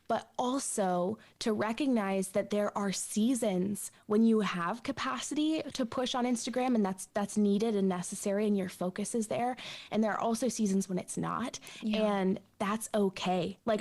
but also to recognize that there are seasons when you have capacity to push on Instagram, and that's needed and necessary, and your focus is there. And there are also seasons when it's not. And that's okay. Like,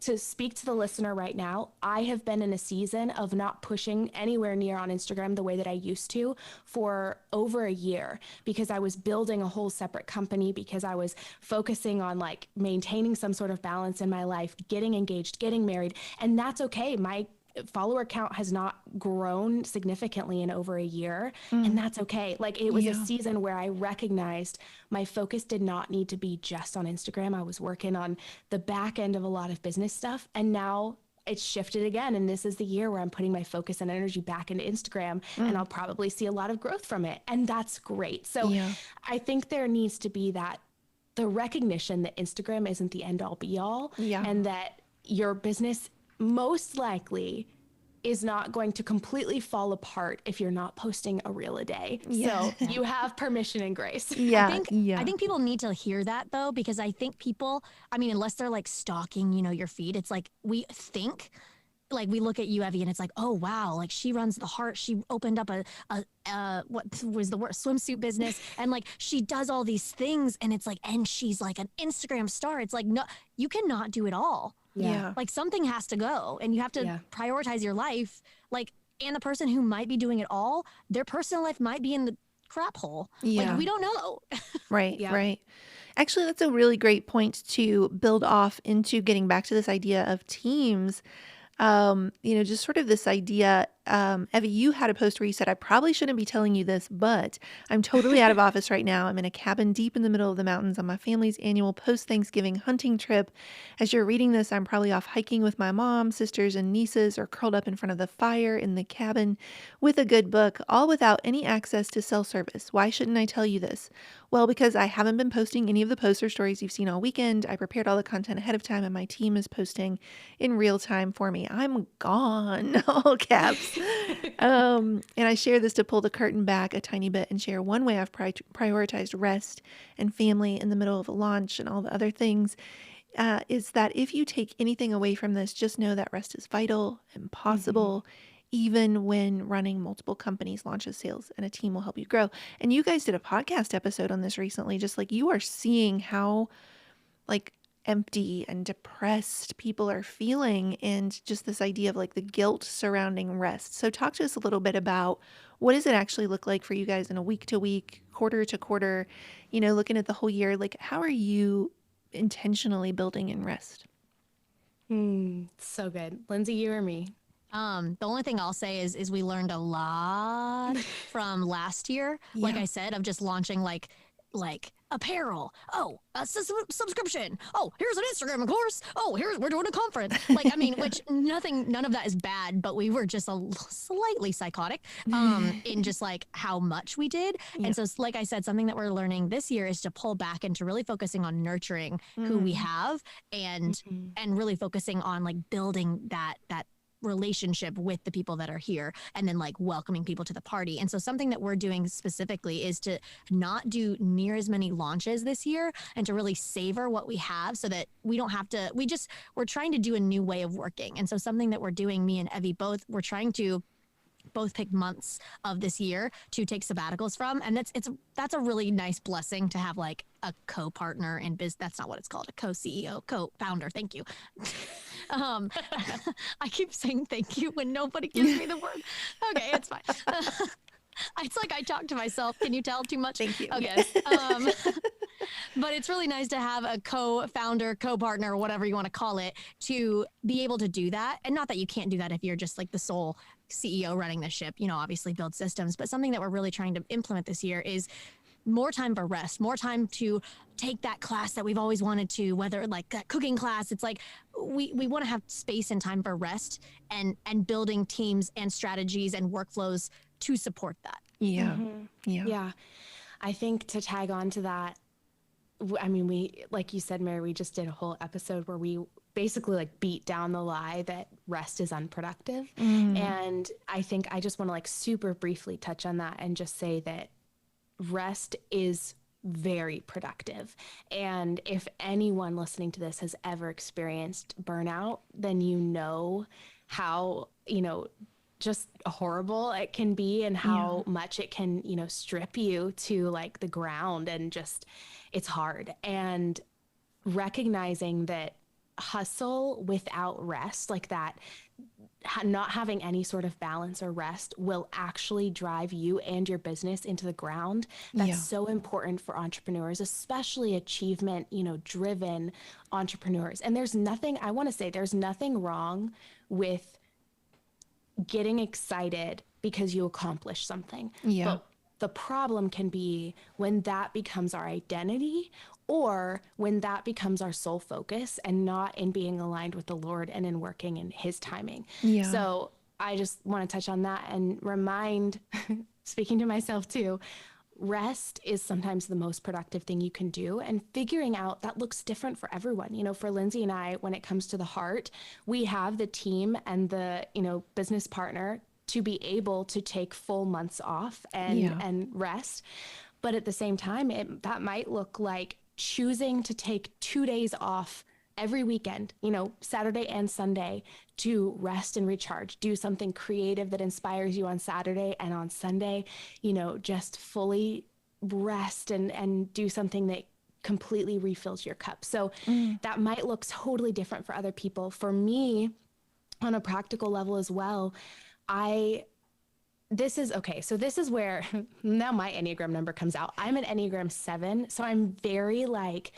to speak to the listener right now, I have been in a season of not pushing anywhere near on Instagram the way that I used to for over a year, because I was building a whole separate company, because I was focusing on like maintaining some sort of balance in my life, getting engaged, getting married. And that's okay. My follower count has not grown significantly in over a year, and that's okay. Like, it was a season where I recognized my focus did not need to be just on Instagram. I was working on the back end of a lot of business stuff, and now it's shifted again. And this is the year where I'm putting my focus and energy back into Instagram, and I'll probably see a lot of growth from it, and that's great. So I think there needs to be the recognition that Instagram isn't the end all be all, and that your business most likely is not going to completely fall apart if you're not posting a reel a day. So you have permission and grace. I think people need to hear that though, because I think people, unless they're like stalking, your feed, it's like we think, like we look at you, Evie, and it's like, oh wow, like she runs the heart. She opened up a what was the word, swimsuit business, and like she does all these things, and it's like, and she's like an Instagram star. It's like, no, you cannot do it all. Like something has to go, and you have to prioritize your life. Like, and the person who might be doing it all, their personal life might be in the crap hole. Like, we don't know. Right. Actually, that's a really great point to build off into getting back to this idea of teams. Just sort of this idea, Evie, you had a post where you said, I probably shouldn't be telling you this, but I'm totally out of office right now. I'm in a cabin deep in the middle of the mountains on my family's annual post-Thanksgiving hunting trip. As you're reading this, I'm probably off hiking with my mom, sisters, and nieces, or curled up in front of the fire in the cabin with a good book, all without any access to cell service. Why shouldn't I tell you this? Well, because I haven't been posting any of the poster stories you've seen all weekend. I prepared all the content ahead of time, and my team is posting in real time for me. I'm gone, all caps. And I share this to pull the curtain back a tiny bit and share one way I've prioritized rest and family in the middle of a launch and all the other things is that if you take anything away from this, just know that rest is vital and possible, even when running multiple companies, launches, sales, and a team will help you grow. And you guys did a podcast episode on this recently, just like you are seeing how like empty and depressed people are feeling, and just this idea of like the guilt surrounding rest. So talk to us a little bit about what does it actually look like for you guys in a week to week, quarter to quarter, looking at the whole year, like how are you intentionally building in rest? So good. Lindsey, you or me? The only thing I'll say is we learned a lot from last year. Yeah. Like I said, of just launching like apparel. Oh, a subscription. Oh, here's an Instagram course. Oh, we're doing a conference. Like, I mean, which none of that is bad, but we were just slightly psychotic in just like how much we did. Yeah. And so, like I said, something that we're learning this year is to pull back into really focusing on nurturing who we have and really focusing on like building that relationship with the people that are here, and then like welcoming people to the party. And so something that we're doing specifically is to not do near as many launches this year, and to really savor what we have, so that we don't have to, we're trying to do a new way of working. And so something that we're doing, me and Evie we're trying to both pick months of this year to take sabbaticals from. And that's a really nice blessing to have like a co-partner in business. That's not what it's called. A co-CEO, co-founder. Thank you. I keep saying thank you when nobody gives me the word. Okay, it's fine. It's like I talk to myself. Can you tell too much? Thank you. Okay. But it's really nice to have a co-founder, co-partner, whatever you want to call it, to be able to do that. And not that you can't do that if you're just like the sole CEO running the ship, obviously build systems. But something that we're really trying to implement this year is more time for rest, more time to take that class that we've always wanted to, whether like that cooking class. It's like we want to have space and time for rest, and building teams and strategies and workflows to support that. Yeah. Yeah. I think to tag on to that, I mean, we, like you said, Mary, we just did a whole episode where we basically like beat down the lie that rest is unproductive. And I think I just want to like super briefly touch on that and just say that rest is very productive. And if anyone listening to this has ever experienced burnout, then how, just horrible it can be, and how much it can, strip you to like the ground, and just, it's hard. And recognizing that hustle without rest, like that, not having any sort of balance or rest, will actually drive you and your business into the ground. That's so important for entrepreneurs, especially achievement, driven entrepreneurs. And there's nothing wrong with getting excited because you accomplish something. But the problem can be when that becomes our identity, or when that becomes our sole focus, and not in being aligned with the Lord and in working in his timing. So I just want to touch on that and remind, speaking to myself too, rest is sometimes the most productive thing you can do, and figuring out that looks different for everyone. For Lindsey and I, when it comes to the heart, we have the team and the, business partner to be able to take full months off and rest. But at the same time, that might look like choosing to take 2 days off every weekend, Saturday and Sunday, to rest and recharge, do something creative that inspires you on Saturday, and on Sunday, just fully rest and do something that completely refills your cup. So that might look totally different for other people. For me, on a practical level as well, this is where now my Enneagram number comes out. I'm an Enneagram 7, so I'm very like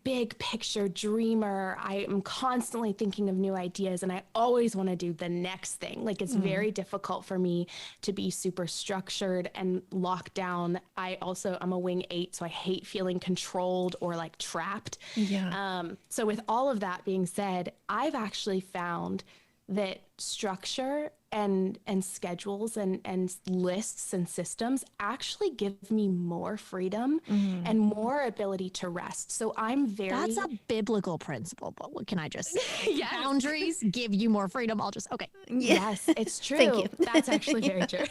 big picture dreamer. I am constantly thinking of new ideas, and I always want to do the next thing. Like, it's very difficult for me to be super structured and locked down. I'm a wing 8, so I hate feeling controlled or like trapped. So with all of that being said, I've actually found that structure and schedules and lists and systems actually give me more freedom and more ability to rest. So That's a biblical principle, but what can I just say? Boundaries give you more freedom. Okay. Yes, it's true. Thank you. That's actually very true.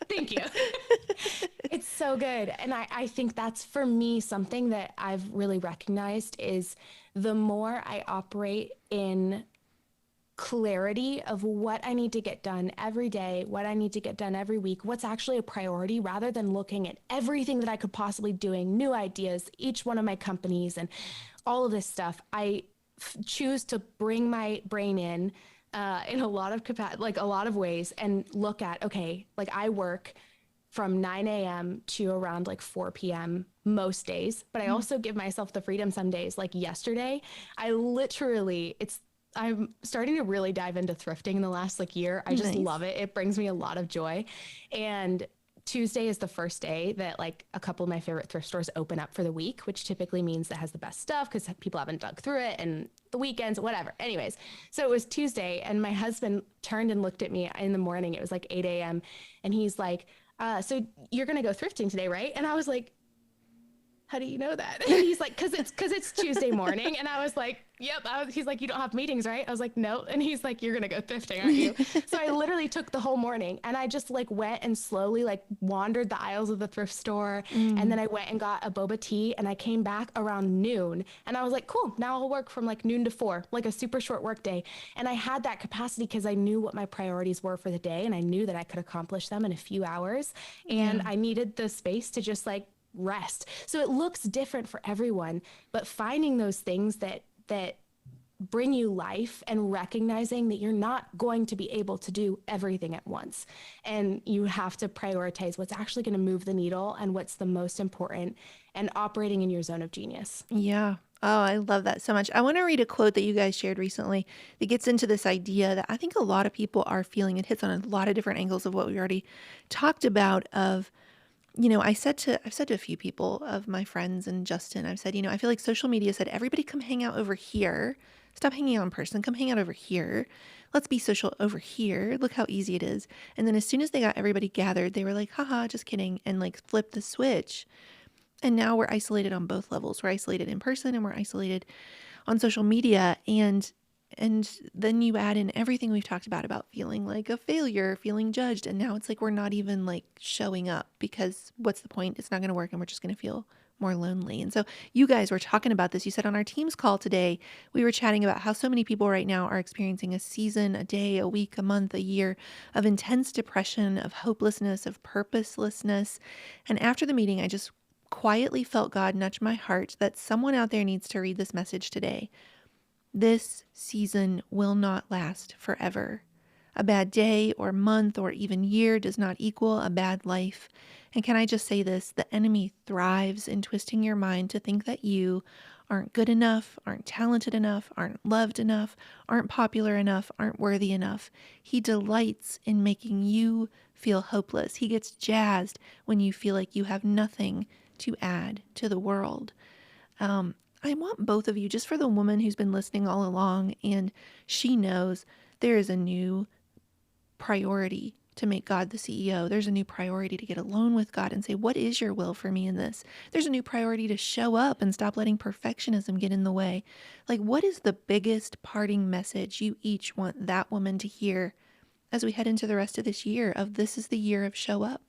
Thank you. It's so good. And I think that's for me something that I've really recognized is the more I operate in clarity of what I need to get done every day, what I need to get done every week, what's actually a priority, rather than looking at everything that I could possibly doing, new ideas, each one of my companies and all of this stuff. I choose to bring my brain in a lot of like a lot of ways and look at, okay, like I work from 9 a.m. to around like 4 p.m. most days, but I also give myself the freedom some days. Like yesterday, I'm starting to really dive into thrifting in the last like year. I just love it. It brings me a lot of joy. And Tuesday is the first day that like a couple of my favorite thrift stores open up for the week, which typically means that has the best stuff because people haven't dug through it and the weekends, whatever. Anyways, so it was Tuesday and my husband turned and looked at me in the morning. It was like 8 a.m. And he's like, so you're going to go thrifting today, right? And I was like, how do you know that? And he's like, cause it's Tuesday morning. And I was like, yep. He's like, you don't have meetings, right? I was like, no. And he's like, you're going to go thrifting, aren't you? So I literally took the whole morning and I just like went and slowly like wandered the aisles of the thrift store. And then I went and got a boba tea and I came back around noon and I was like, cool, now I'll work from like noon to 4, like a super short work day. And I had that capacity because I knew what my priorities were for the day. And I knew that I could accomplish them in a few hours. And I needed the space to just like rest. So it looks different for everyone, but finding those things that bring you life and recognizing that you're not going to be able to do everything at once. And you have to prioritize what's actually going to move the needle and what's the most important and operating in your zone of genius. Yeah. Oh, I love that so much. I want to read a quote that you guys shared recently that gets into this idea that I think a lot of people are feeling. It hits on a lot of different angles of what we already talked about of, I've said to a few people of my friends and Justin, I've said, I feel like social media said, everybody come hang out over here. Stop hanging out in person. Come hang out over here. Let's be social over here. Look how easy it is. And then as soon as they got everybody gathered, they were like, haha, just kidding. And like flipped the switch. And now we're isolated on both levels. We're isolated in person and we're isolated on social media. And then you add in everything we've talked about feeling like a failure, feeling judged. And now it's like we're not even like showing up because what's the point? It's not going to work and we're just going to feel more lonely. And so you guys were talking about this. You said on our team's call today, we were chatting about how so many people right now are experiencing a season, a day, a week, a month, a year of intense depression, of hopelessness, of purposelessness. And after the meeting, I just quietly felt God nudge my heart that someone out there needs to read this message today. This season will not last forever. A bad day or month or even year does not equal a bad life. And can I just say this? The enemy thrives in twisting your mind to think that you aren't good enough, aren't talented enough, aren't loved enough, aren't popular enough, aren't worthy enough. He delights in making you feel hopeless. He gets jazzed when you feel like you have nothing to add to the world. I want both of you, just for the woman who's been listening all along, and she knows there is a new priority to make God the CEO. There's a new priority to get alone with God and say, what is your will for me in this? There's a new priority to show up and stop letting perfectionism get in the way. Like, what is the biggest parting message you each want that woman to hear as we head into the rest of this year of this is the year of show up?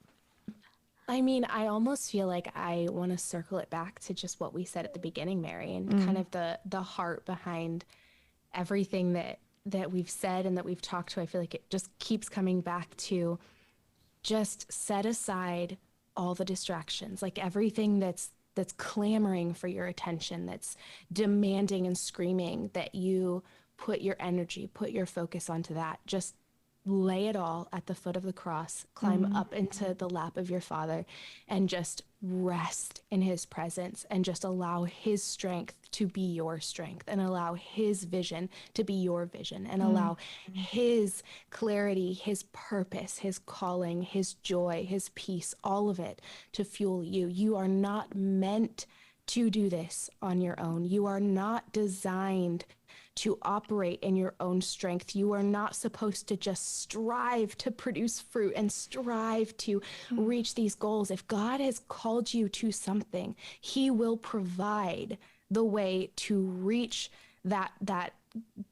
I mean, I almost feel like I want to circle it back to just what we said at the beginning, Mary, and kind of the heart behind everything that we've said and that we've talked to. I feel like it just keeps coming back to just set aside all the distractions, like everything that's clamoring for your attention, that's demanding and screaming that you put your energy, put your focus onto that. Just lay it all at the foot of the cross, climb up into the lap of your Father, and just rest in his presence and just allow his strength to be your strength and allow his vision to be your vision and allow his clarity, his purpose, his calling, his joy, his peace, all of it to fuel you. You are not meant to do this on your own. You are not designed to operate in your own strength. You are not supposed to just strive to produce fruit and strive to reach these goals. If God has called you to something, he will provide the way to reach that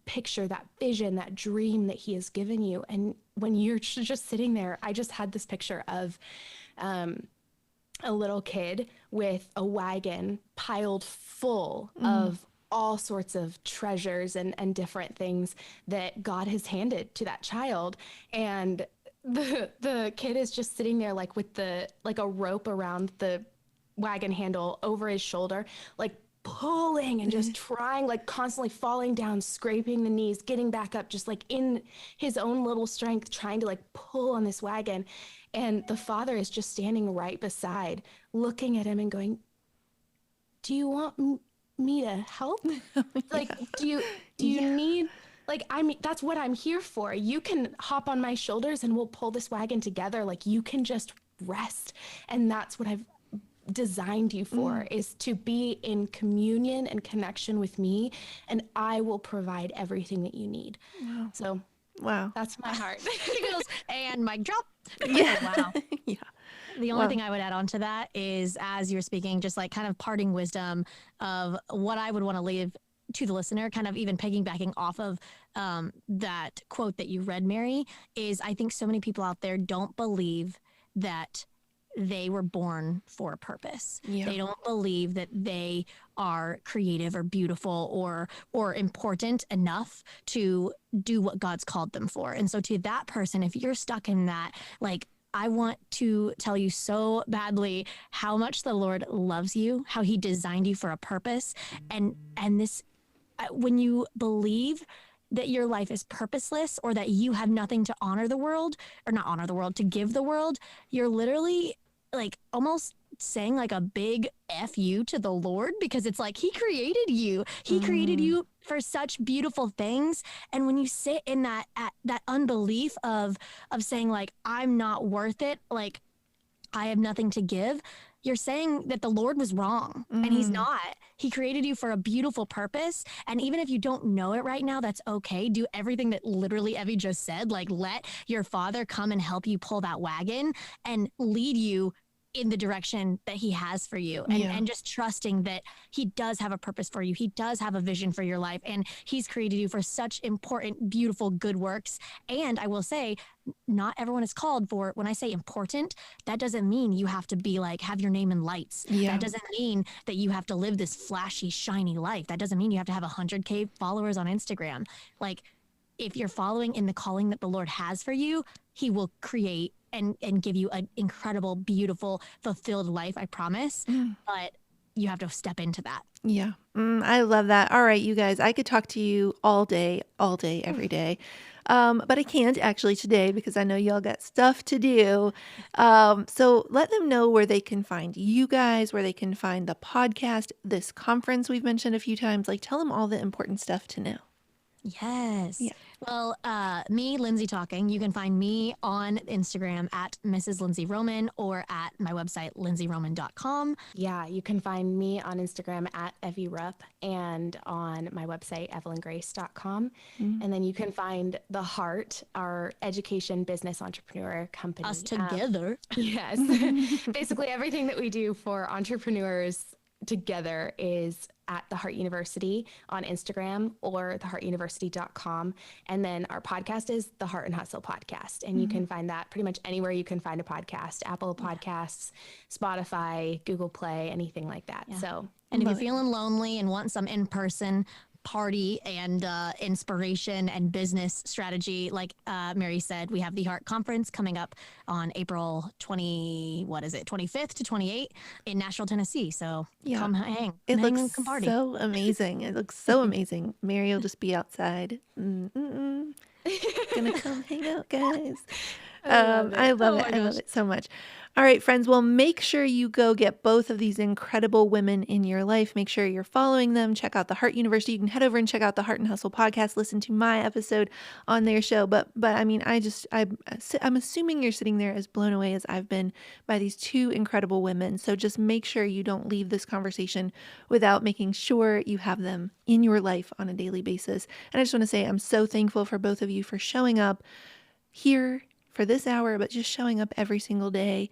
picture, that vision, that dream that he has given you. And when you're just sitting there, I just had this picture of a little kid with a wagon piled full of all sorts of treasures and different things that God has handed to that child. And the kid is just sitting there like with a rope around the wagon handle over his shoulder, like pulling and just trying, like constantly falling down, scraping the knees, getting back up, just like in his own little strength, trying to like pull on this wagon. And the father is just standing right beside, looking at him and going, do you want me to help? Like, do you need, like, I mean, that's what I'm here for. You can hop on my shoulders and we'll pull this wagon together. Like, you can just rest. And that's what I've designed you for, is to be in communion and connection with me, and I will provide everything that you need. Wow. So that's my heart. She goes, and mic drop. Yeah. Wow. Yeah. The only thing I would add on to that is, as you're speaking, just like kind of parting wisdom of what I would want to leave to the listener, kind of even piggybacking off of that quote that you read, Mary, is I think so many people out there don't believe that they were born for a purpose. Yeah. They don't believe that they are creative or beautiful or important enough to do what God's called them for. And so to that person, if you're stuck in that, like, I want to tell you so badly how much the Lord loves you, how he designed you for a purpose. And this, when you believe that your life is purposeless or that you have nothing to honor the world, or not honor the world, to give the world, you're literally like almost saying like a big F you to the Lord, because it's like he created you. He created you for such beautiful things. And when you sit in that unbelief of saying like, I'm not worth it, like I have nothing to give, you're saying that the Lord was wrong, and he's not. He created you for a beautiful purpose. And even if you don't know it right now, that's okay. Do everything that literally Evie just said. Like, let your father come and help you pull that wagon and lead you in the direction that he has for you, and just trusting that he does have a purpose for you. He does have a vision for your life, and he's created you for such important, beautiful, good works. And I will say, not everyone is called for, when I say important, that doesn't mean you have to be like, have your name in lights. Yeah. That doesn't mean that you have to live this flashy, shiny life. That doesn't mean you have to have 100K followers on Instagram. Like, if you're following in the calling that the Lord has for you, he will create and give you an incredible, beautiful, fulfilled life, I promise. But you have to step into that. Yeah. I love that. All right, you guys, I could talk to you all day, every day. But I can't actually today because I know y'all got stuff to do. So let them know where they can find you guys, where they can find the podcast, this conference we've mentioned a few times. Like, tell them all the important stuff to know. Yes. Yeah. Well, me, Lindsey Talking, you can find me on Instagram at Mrs. Lindsey Roman, or at my website, lindseyroman.com. Yeah, you can find me on Instagram at Evie Rupp, and on my website, evelyngrace.com. And then you can find The Heart, our education business entrepreneur company. Us together. Yes. Basically, everything that we do for entrepreneurs together is at The Heart University on Instagram, or theheartuniversity.com. And then our podcast is the Heart and Hustle podcast. And you can find that pretty much anywhere you can find a podcast: Apple Podcasts, Spotify, Google Play, anything like that. Yeah. So, and if you're feeling lonely and want some in-person party and inspiration and business strategy, like Mary said, we have the Heart Conference coming up on April 25th to 28th in Nashville, Tennessee. So come hang. It hang looks and party. So amazing. It looks so amazing. Mary will just be outside. Gonna come hang out, guys. I love it. I love it so much. All right, friends. Well, make sure you go get both of these incredible women in your life. Make sure you're following them. Check out the Heart University. You can head over and check out the Heart and Hustle podcast. Listen to my episode on their show. But I mean, I'm assuming you're sitting there as blown away as I've been by these two incredible women. So just make sure you don't leave this conversation without making sure you have them in your life on a daily basis. And I just want to say I'm so thankful for both of you for showing up here for this hour, but just showing up every single day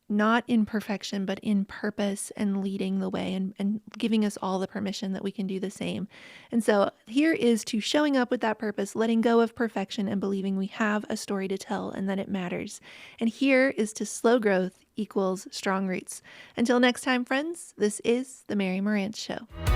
not in perfection, but in purpose and leading the way and giving us all the permission that we can do the same. And so here is to showing up with that purpose, letting go of perfection and believing we have a story to tell and that it matters. And here is to slow growth equals strong roots. Until next time, friends, this is the Mary Marantz Show.